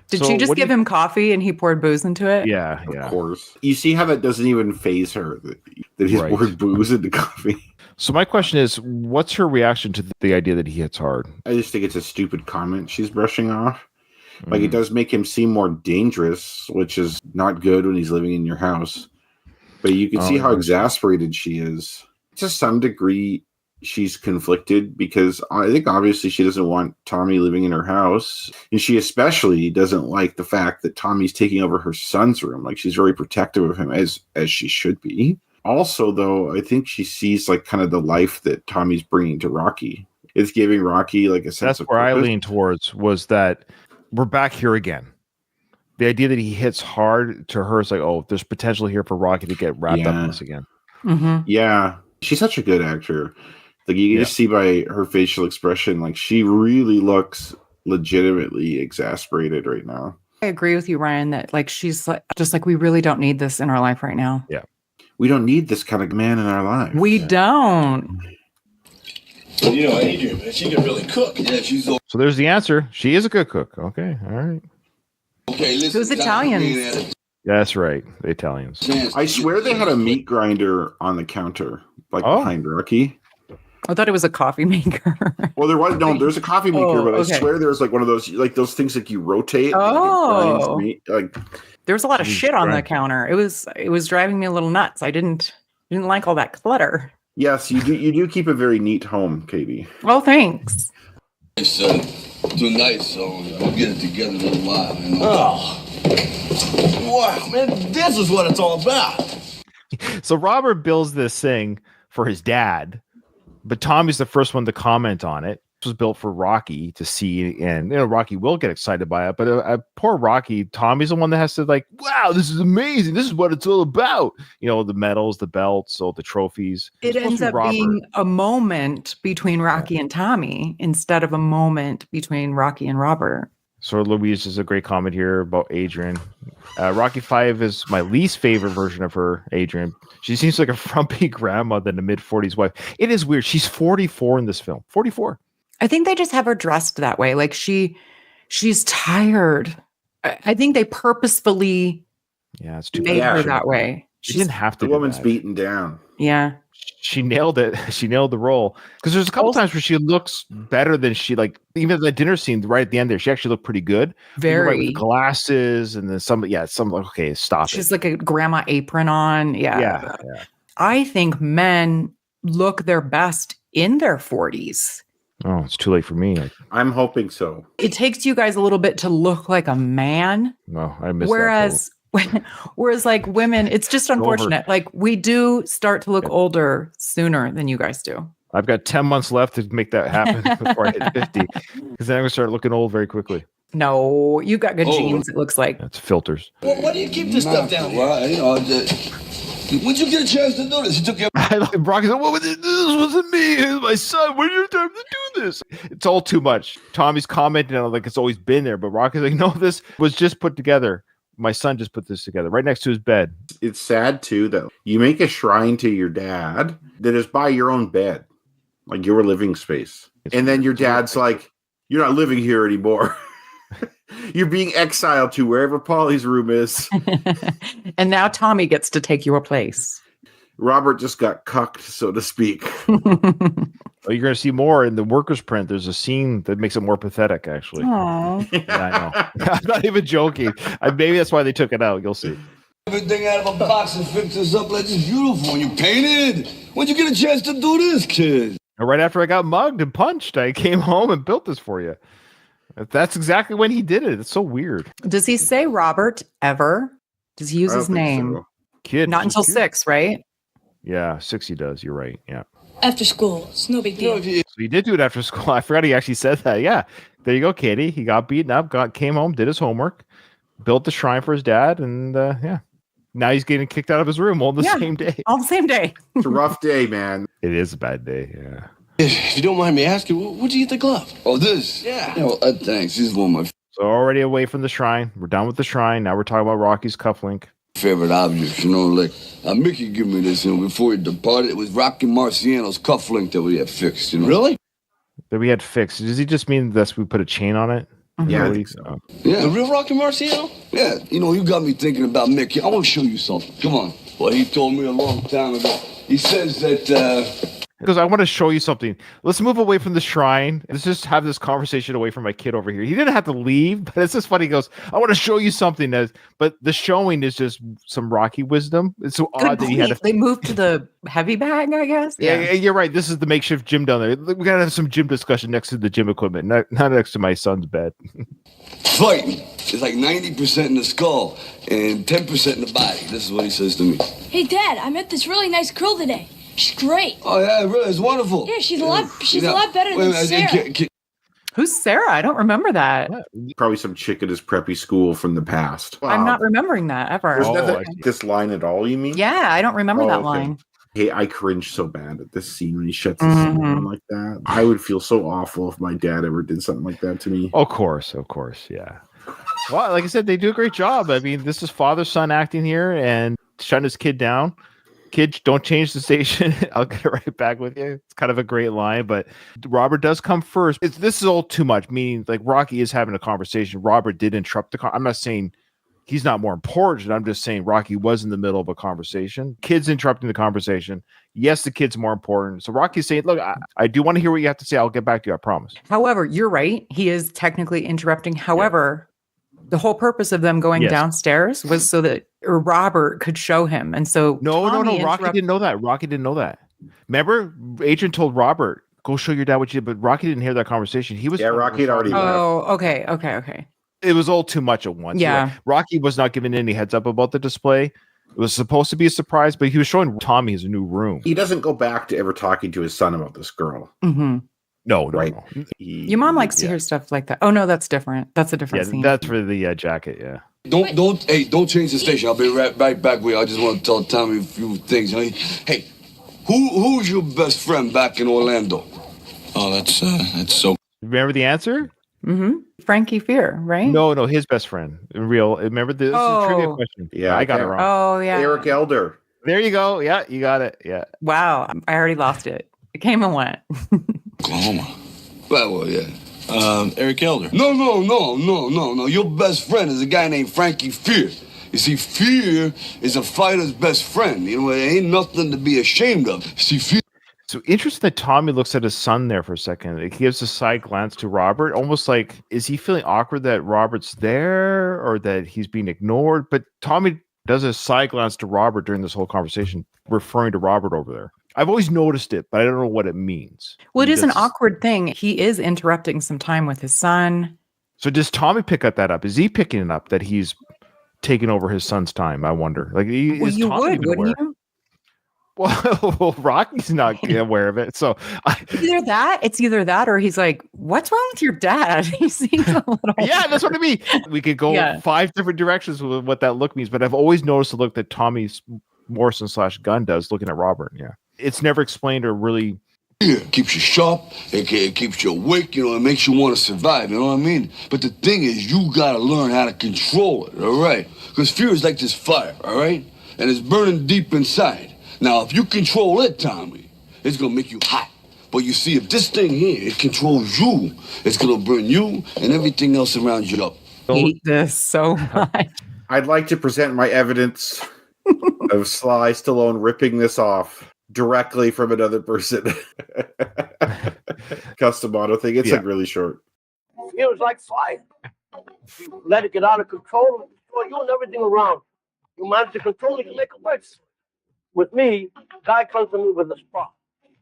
Did she just give him coffee and he poured booze into it? Yeah, Of course. You see how that doesn't even faze her, that he's poured booze into coffee? So my question is, what's her reaction to the idea that he hits hard? I just think it's a stupid comment she's brushing off. Like, it does make him seem more dangerous, which is not good when he's living in your house. But you can see how exasperated she is. To some degree, she's conflicted because I think obviously she doesn't want Tommy living in her house. And she especially doesn't like the fact that Tommy's taking over her son's room. Like, she's very protective of him, as she should be. Also, though, I think she sees like kind of the life that Tommy's bringing to Rocky. It's giving Rocky like a sense of purpose. That's where I lean towards, was that we're back here again. The idea that he hits hard to her is like, oh, there's potential here for Rocky to get wrapped up in this again. Mm-hmm. Yeah. She's such a good actor. Like, you can just see by her facial expression, like, she really looks legitimately exasperated right now. I agree with you, Ryan, that like she's like, just like, we really don't need this in our life right now. Yeah. We don't need this kind of man in our life. We don't. Well, you know, Adrian, she can really cook. Yeah, she's so there's the answer. She is a good cook. Okay. All right. Okay, listen. Those Italians. That's right. The Italians. I swear they had a meat grinder on the counter, like behind Rocky. I thought it was a coffee maker. Well, there's a coffee maker, but I swear there's like one of those, like those things that you rotate. Oh, like there was a lot of shit on the counter. It was driving me a little nuts. I didn't like all that clutter. Yes, you do keep a very neat home, Katie. Well, thanks. It's too nice, so we'll get it together in a little while. You know? Oh, wow, man, this is what it's all about. So Robert builds this thing for his dad, but Tommy's the first one to comment on it. This was built for Rocky to see, and Rocky will get excited by it, but poor Rocky, Tommy's the one that has to like, wow, this is amazing. This is what it's all about. The medals, the belts, all the trophies. It ends up being a moment between Rocky and Tommy instead of a moment between Rocky and Robert. So Louise is a great comment here about Adrian. Rocky V is my least favorite version of her, Adrian. She seems like a frumpy grandma than a mid-40s wife. It is weird. She's 44 in this film. 44. I think they just have her dressed that way. Like she's tired. I think they purposefully it's too made her that way. She didn't have to. The woman's beaten down. Yeah. She nailed it. She nailed the role. Because there's a couple times where she looks better than she, like, even the dinner scene right at the end there, she actually looked pretty good. Very. Right, with glasses and then some like, okay, stop She's like a grandma apron on. Yeah. I think men look their best in their 40s. Oh, it's too late for me. I'm hoping so. It takes you guys a little bit to look like a man. No, I missed that. Whereas like women, it's just unfortunate. Like we do start to look older sooner than you guys do. I've got 10 months left to make that happen before I hit 50. Because then I'm going to start looking old very quickly. No, you got good genes, it looks like. That's filters. Well, why do you keep this stuff down here? Well, when'd you get a chance to do this? You took your... Brock said, this wasn't me. It was my son. When did you have time to do this? It's all too much. Tommy's commenting on it like it's always been there. But Rock is like, no, this was just put together. My son just put this together right next to his bed. It's sad, too, that you make a shrine to your dad that is by your own bed, like your living space. And then your dad's like, you're not living here anymore. You're being exiled to wherever Paulie's room is. And now Tommy gets to take your place. Robert just got cucked, so to speak. You're going to see more in the workers' print. There's a scene that makes it more pathetic, actually. Aww. Yeah, I know. I'm not even joking. Maybe that's why they took it out. You'll see. Everything out of a box and fix this up like it's beautiful. You painted. When'd you get a chance to do this, kid? And right after I got mugged and punched, I came home and built this for you. That's exactly when he did it. It's so weird. Does he say Robert ever? Does he use his name? So. Kid. Not until 6, right? Yeah, 6 he does. You're right. Yeah. After school. It's no big deal. So he did do it after school. I forgot he actually said that. Yeah. There you go, Katie. He got beaten up, came home, did his homework, built the shrine for his dad, and yeah. Now he's getting kicked out of his room all the same day. All the same day. It's a rough day, man. It is a bad day, yeah. If you don't mind me asking, what'd you get the glove? Oh, this? Yeah. Thanks. This is one of my So already away from the shrine. We're done with the shrine. Now we're talking about Rocky's cufflink. favorite objects, like Mickey gave me this, before he departed. It was Rocky Marciano's cufflink that we had fixed, Really? That we had fixed. Does he just mean that we put a chain on it? Yeah, I think so. Yeah. The real Rocky Marciano? Yeah, you got me thinking about Mickey. I want to show you something. Come on. Well, he told me a long time ago. He says that, Because I want to show you something. Let's move away from the shrine. Let's just have this conversation away from my kid over here. He didn't have to leave, but it's just funny. He goes, I want to show you something. But the showing is just some Rocky wisdom. It's so odd that he had They moved to the heavy bag, I guess. Yeah, you're right. This is the makeshift gym down there. We got to have some gym discussion next to the gym equipment, not next to my son's bed. Fighting. It's like 90% in the skull and 10% in the body. This is what he says to me. Hey, Dad, I met this really nice girl today. She's great. Oh, yeah, really? It's wonderful. Yeah, she's a lot better than Sarah. Who's Sarah? I don't remember that. Probably some chick at his preppy school from the past. Wow. I'm not remembering that ever. There's nothing this line at all, you mean? Yeah, I don't remember that line. Hey, I cringe so bad at this scene when he shuts his scene down like that. I would feel so awful if my dad ever did something like that to me. Of course, yeah. Well, like I said, they do a great job. I mean, this is father-son acting here and shutting his kid down. Kid, don't change the station. I'll get right back with you. It's kind of a great line, but Robert does come first. This is all too much, meaning like Rocky is having a conversation. Robert did interrupt the I'm not saying he's not more important. I'm just saying Rocky was in the middle of a conversation. Kid's interrupting the conversation. Yes, the kid's more important. So Rocky's saying, look, I do want to hear what you have to say. I'll get back to you. I promise. However, you're right. He is technically interrupting. However, the whole purpose of them going downstairs was so that Robert could show him. And so no. Rocky didn't know that. Remember, Adrian told Robert, go show your dad what you did, but Rocky didn't hear that conversation. Rocky had already left. Oh, okay. It was all too much at once. Yeah. Rocky was not given any heads up about the display. It was supposed to be a surprise, but he was showing Tommy his new room. He doesn't go back to ever talking to his son about this girl. Mm-hmm. No. Your mom likes to hear stuff like that. Oh no, that's different. That's a different scene. That's for the jacket. Yeah. Don't change the station. I'll be right back with you. I just want to tell Tommy a few things. Hey, who's your best friend back in Orlando? Oh, that's so. Remember the answer? Mm-hmm. Frankie Fear, right? No, his best friend. In real. Remember this is a trivia question. Yeah, I got it wrong. Oh yeah, Eric Elder. There you go. Yeah, you got it. Yeah. Wow, I already lost it. It came and went. Oklahoma. Well, yeah. Eric Elder. No. Your best friend is a guy named Frankie Fear. You see, fear is a fighter's best friend. You know, it ain't nothing to be ashamed of. See, fear. So interesting that Tommy looks at his son there for a second. He gives a side glance to Robert, almost like, is he feeling awkward that Robert's there or that he's being ignored? But Tommy does a side glance to Robert during this whole conversation, referring to Robert over there. I've always noticed it, but I don't know what it means. Well, it is an awkward thing. He is interrupting some time with his son. So does Tommy pick that up? Is he picking it up that he's taking over his son's time? I wonder. Like, is you Tommy would, wouldn't you? Well, Rocky's not aware of it. So it's either that or he's like, what's wrong with your dad? He seems a little. Yeah, that's what I mean. We could go 5 different directions with what that look means, but I've always noticed the look that Tommy Morrison / Gunn does looking at Robert. Yeah. It's never explained or really. Yeah, it keeps you sharp, it keeps you awake, you know, it makes you want to survive, you know what I mean? But the thing is, you gotta learn how to control it, all right? Because fear is like this fire, all right? And it's burning deep inside. Now, if you control it, Tommy, it's gonna make you hot. But you see, if this thing here, it controls you, it's gonna burn you and everything else around you up. I hate this so much. I'd like to present my evidence of Sly Stallone ripping this off directly from another person. Custom auto thing. It's like really short. Feels like fire. You let it get out of control, you and everything around. You manage to control it, you make it worse. With me, guy comes to me with a spark.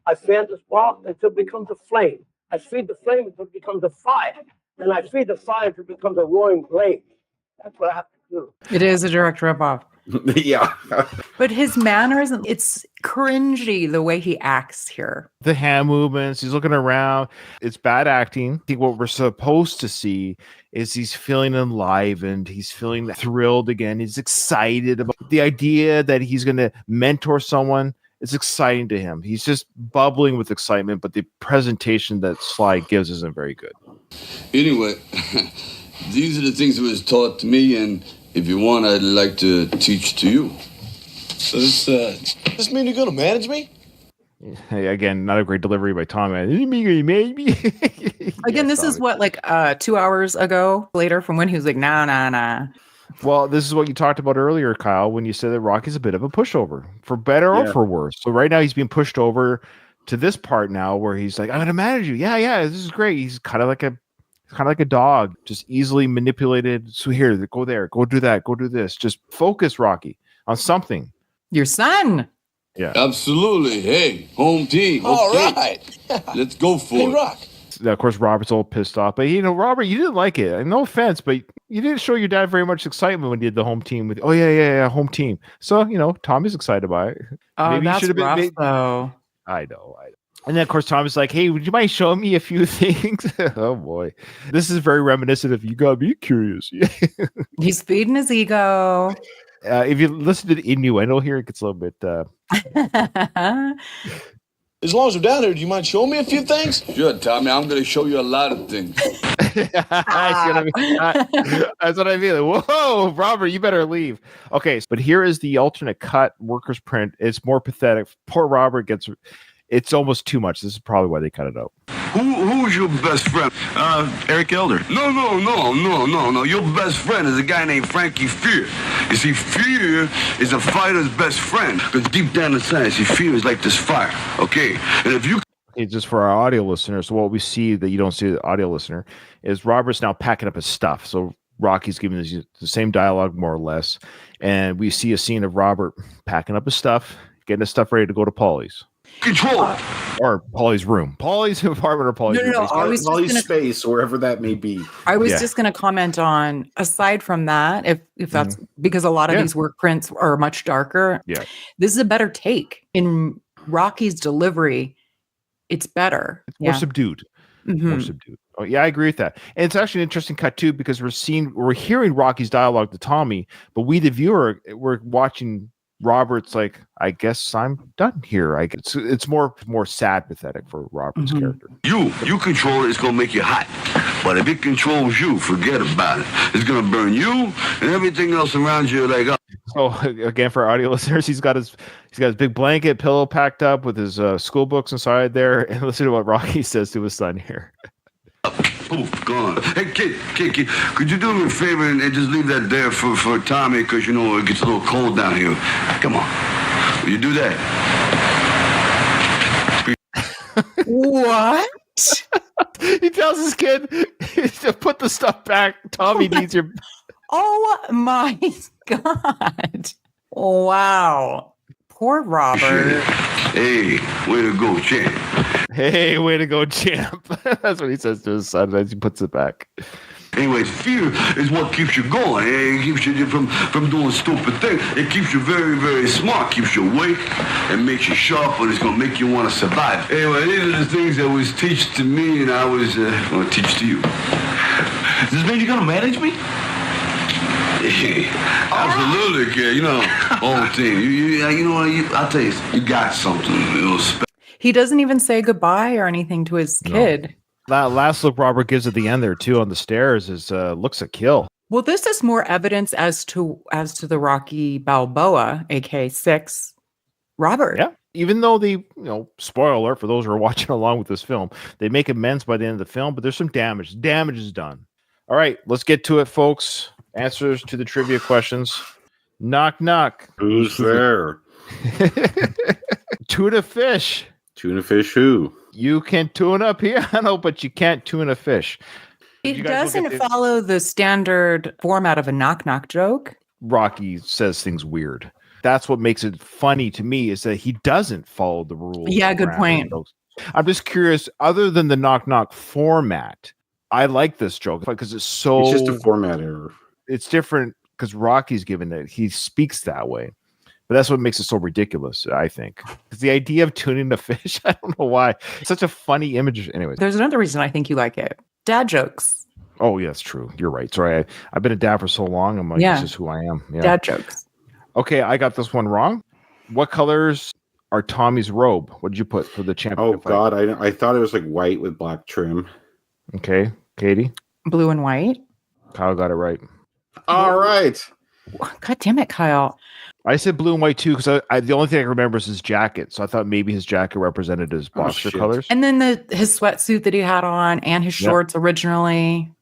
I fan the spark until it becomes a flame. I feed the flame until it becomes a fire. And I feed the fire until it becomes a roaring flame. That's what I have to do. It is a direct ripoff. Yeah. But his manners, it's cringy the way he acts here. The hand movements, he's looking around. It's bad acting. I think what we're supposed to see is he's feeling enlivened. He's feeling thrilled again. He's excited about the idea that he's going to mentor someone. It's exciting to him. He's just bubbling with excitement, but the presentation that Sly gives isn't very good. Anyway, these are the things that was taught to me, and if you want, I'd like to teach to you. So this mean you're gonna manage me? Hey, again, not a great delivery by Tommy. Maybe. Again, this is what, like 2 hours ago later from when he was like, nah. Well, this is what you talked about earlier, Kyle, when you said that Rocky's a bit of a pushover, for better or for worse. So right now he's being pushed over to this part now where he's like, I'm gonna manage you. Yeah, this is great. He's kind of like a dog, just easily manipulated. So here, go there, go do that, go do this. Just focus, Rocky, on something. Your son. Yeah. Absolutely. Hey, home team. All Okay. right. Let's go for it. Rock. Of course, Robert's all pissed off. But, Robert, you didn't like it. And no offense, but you didn't show your dad very much excitement when you did the home team with, home team. So, Tommy's excited by it. Oh, Maybe that's rough, though. I know. And then, of course, Tommy's like, hey, would you mind showing me a few things? Oh, boy. This is very reminiscent of You Gotta Be Curious. He's feeding his ego. If you listen to the innuendo here, it gets a little bit... As long as we're down there, do you mind showing me a few things? Sure, Tommy. I'm going to show you a lot of things. That's what I mean. Whoa, Robert, you better leave. Okay, but here is the alternate cut workers print. It's more pathetic. Poor Robert it's almost too much. This is probably why they cut it out. Who's your best friend? Eric Elder. No. Your best friend is a guy named Frankie Fear. You see, Fear is a fighter's best friend. Because deep down inside, Fear is like this fire. Okay? And if you... It's just for our audio listeners. So what we see that you don't see the audio listener is Robert's now packing up his stuff. So Rocky's giving the same dialogue, more or less. And we see a scene of Robert packing up his stuff, getting his stuff ready to go to Paulie's. Control. Or Paulie's room. Paulie's apartment or Paulie's room. No. Paulie's space, wherever that may be. I was just going to comment on, aside from that, if that's because a lot of these work prints are much darker. Yeah. This is a better take. In Rocky's delivery, it's better. It's more subdued. Mm-hmm. More subdued. Oh, yeah, I agree with that. And it's actually an interesting cut too, because we're hearing Rocky's dialogue to Tommy, but we, the viewer, we're watching Robert's like, I guess I'm done here. It's more sad, pathetic for Robert's character. You control it, it's going to make you hot. But if it controls you, forget about it. It's going to burn you and everything else around you like up. So again, for our audio listeners, he's got his big blanket pillow packed up with his school books inside there. And listen to what Rocky says to his son here. Poof, gone. Hey, kid, could you do me a favor and just leave that there for Tommy? Because, it gets a little cold down here. Come on. Will you do that? What? He tells his kid to put the stuff back. Tommy needs your... Oh, my God. Wow. Poor Robert. Hey, way to go, champ. Hey, way to go, champ. That's what he says to his son as he puts it back. Anyways, fear is what keeps you going. It keeps you from doing stupid things. It keeps you very, very smart. Keeps you awake and makes you sharp, but it's going to make you want to survive. Anyway, these are the things that was teach to me and I was going to teach to you. Does this mean you're going to manage me? Absolutely, kid. Whole team. I'll tell you, you got something. Special. He doesn't even say goodbye or anything to his kid. That last look Robert gives at the end there too on the stairs is looks a kill. Well, this is more evidence as to the Rocky Balboa, aka 6, Robert. Yeah. Even though they, spoiler alert for those who are watching along with this film, they make amends by the end of the film, but there's some damage. Damage is done. All right, let's get to it, folks. Answers to the trivia questions. Knock, knock. Who's there? Tuna fish. Tuna fish who? You can tune a piano, but you can't tune a fish. It doesn't follow the standard format of a knock-knock joke. Rocky says things weird. That's what makes it funny to me, is that he doesn't follow the rules. Yeah, good point. I'm just curious, other than the knock-knock format, I like this joke because it's so... It's just a format error. It's different because Rocky's given it. He speaks that way. But that's what makes it so ridiculous, I think. Because the idea of tuning the fish, I don't know why. It's such a funny image. Anyways. There's another reason I think you like it. Dad jokes. Oh, yeah, it's true. You're right. Sorry, I've been a dad for so long. I'm like, this is who I am. Yeah. Dad jokes. Okay, I got this one wrong. What colors are Tommy's robe? What did you put for the champion? Oh, God. I thought it was like white with black trim. Okay. Katie? Blue and white. Kyle got it right. All right. God damn it, Kyle. I said blue and white too because the only thing I remember is his jacket. So I thought maybe his jacket represented his boxer colors. And then his sweatsuit that he had on and his shorts originally.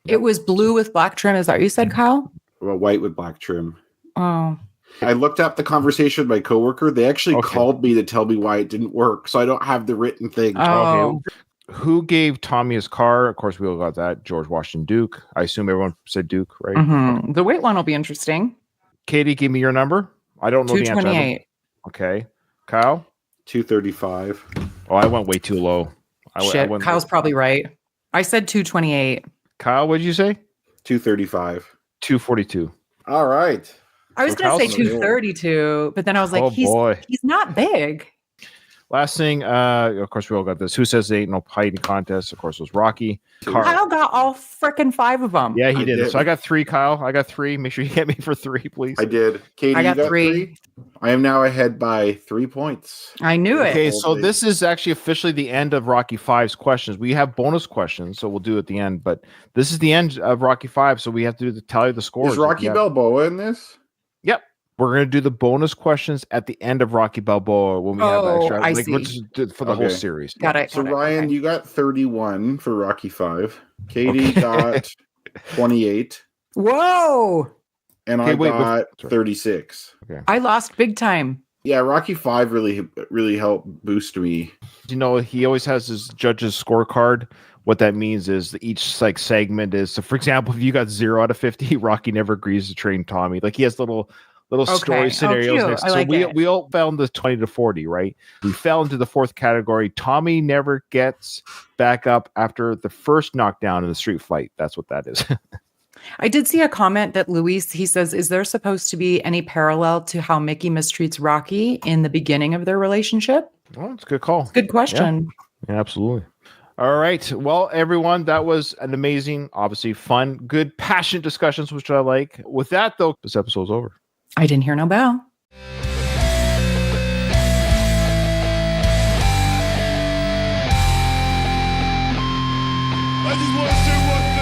It was blue with black trim. Is that what you said, Kyle? Well, white with black trim. Oh. I looked up the conversation with my coworker. They actually called me to tell me why it didn't work, so I don't have the written thing. Oh. Okay. Who gave Tommy his car? Of course, we all got that. George Washington Duke. I assume everyone said Duke, right? Mm-hmm. The weight one will be interesting. Katie, give me your number. I don't know the answer. 228. Okay. Kyle? 235. Oh, I went way too low. Shit, Kyle's probably right. I said 228. Kyle, what did you say? 235. 242. All right. I was going to say 232, but then I was like, he's not big. Last thing, of course, we all got this. Who says there ain't no fighting contest? Of course, it was Rocky. Kyle got all freaking 5 of them. Yeah, he did. So I got 3, Kyle. I got 3. Make sure you get me for 3, please. I did. Katie, I got 3. I am now ahead by 3 points. I knew it. Okay, so this is actually officially the end of Rocky 5's questions. We have bonus questions, so we'll do it at the end. But this is the end of Rocky 5, so we have to tally the scores. Is Rocky Balboa in this? Yep. We're going to do the bonus questions at the end of Rocky Balboa when we have extra. I see. We're just for the whole series. Got it. So Ryan, you got 31 for Rocky 5. Katie got 28. Whoa. And I got 36. Okay. I lost big time. Yeah, Rocky 5 really helped boost me. You know, he always has his judge's scorecard. What that means is that each segment is, so for example, if you got 0 out of 50, Rocky never agrees to train Tommy. Like he has little story scenarios next. So we all fell into 20 to 40, right? We fell into the 4th category. Tommy never gets back up after the first knockdown in the street fight. That's what that is. I did see a comment that Luis, he says, is there supposed to be any parallel to how Mickey mistreats Rocky in the beginning of their relationship? Well, it's a good call. Good question. Yeah, absolutely. All right. Well, everyone, that was an amazing, obviously fun, good, passionate discussions, which I like. With that, though, this episode's over. I didn't hear no bell. I just want to say one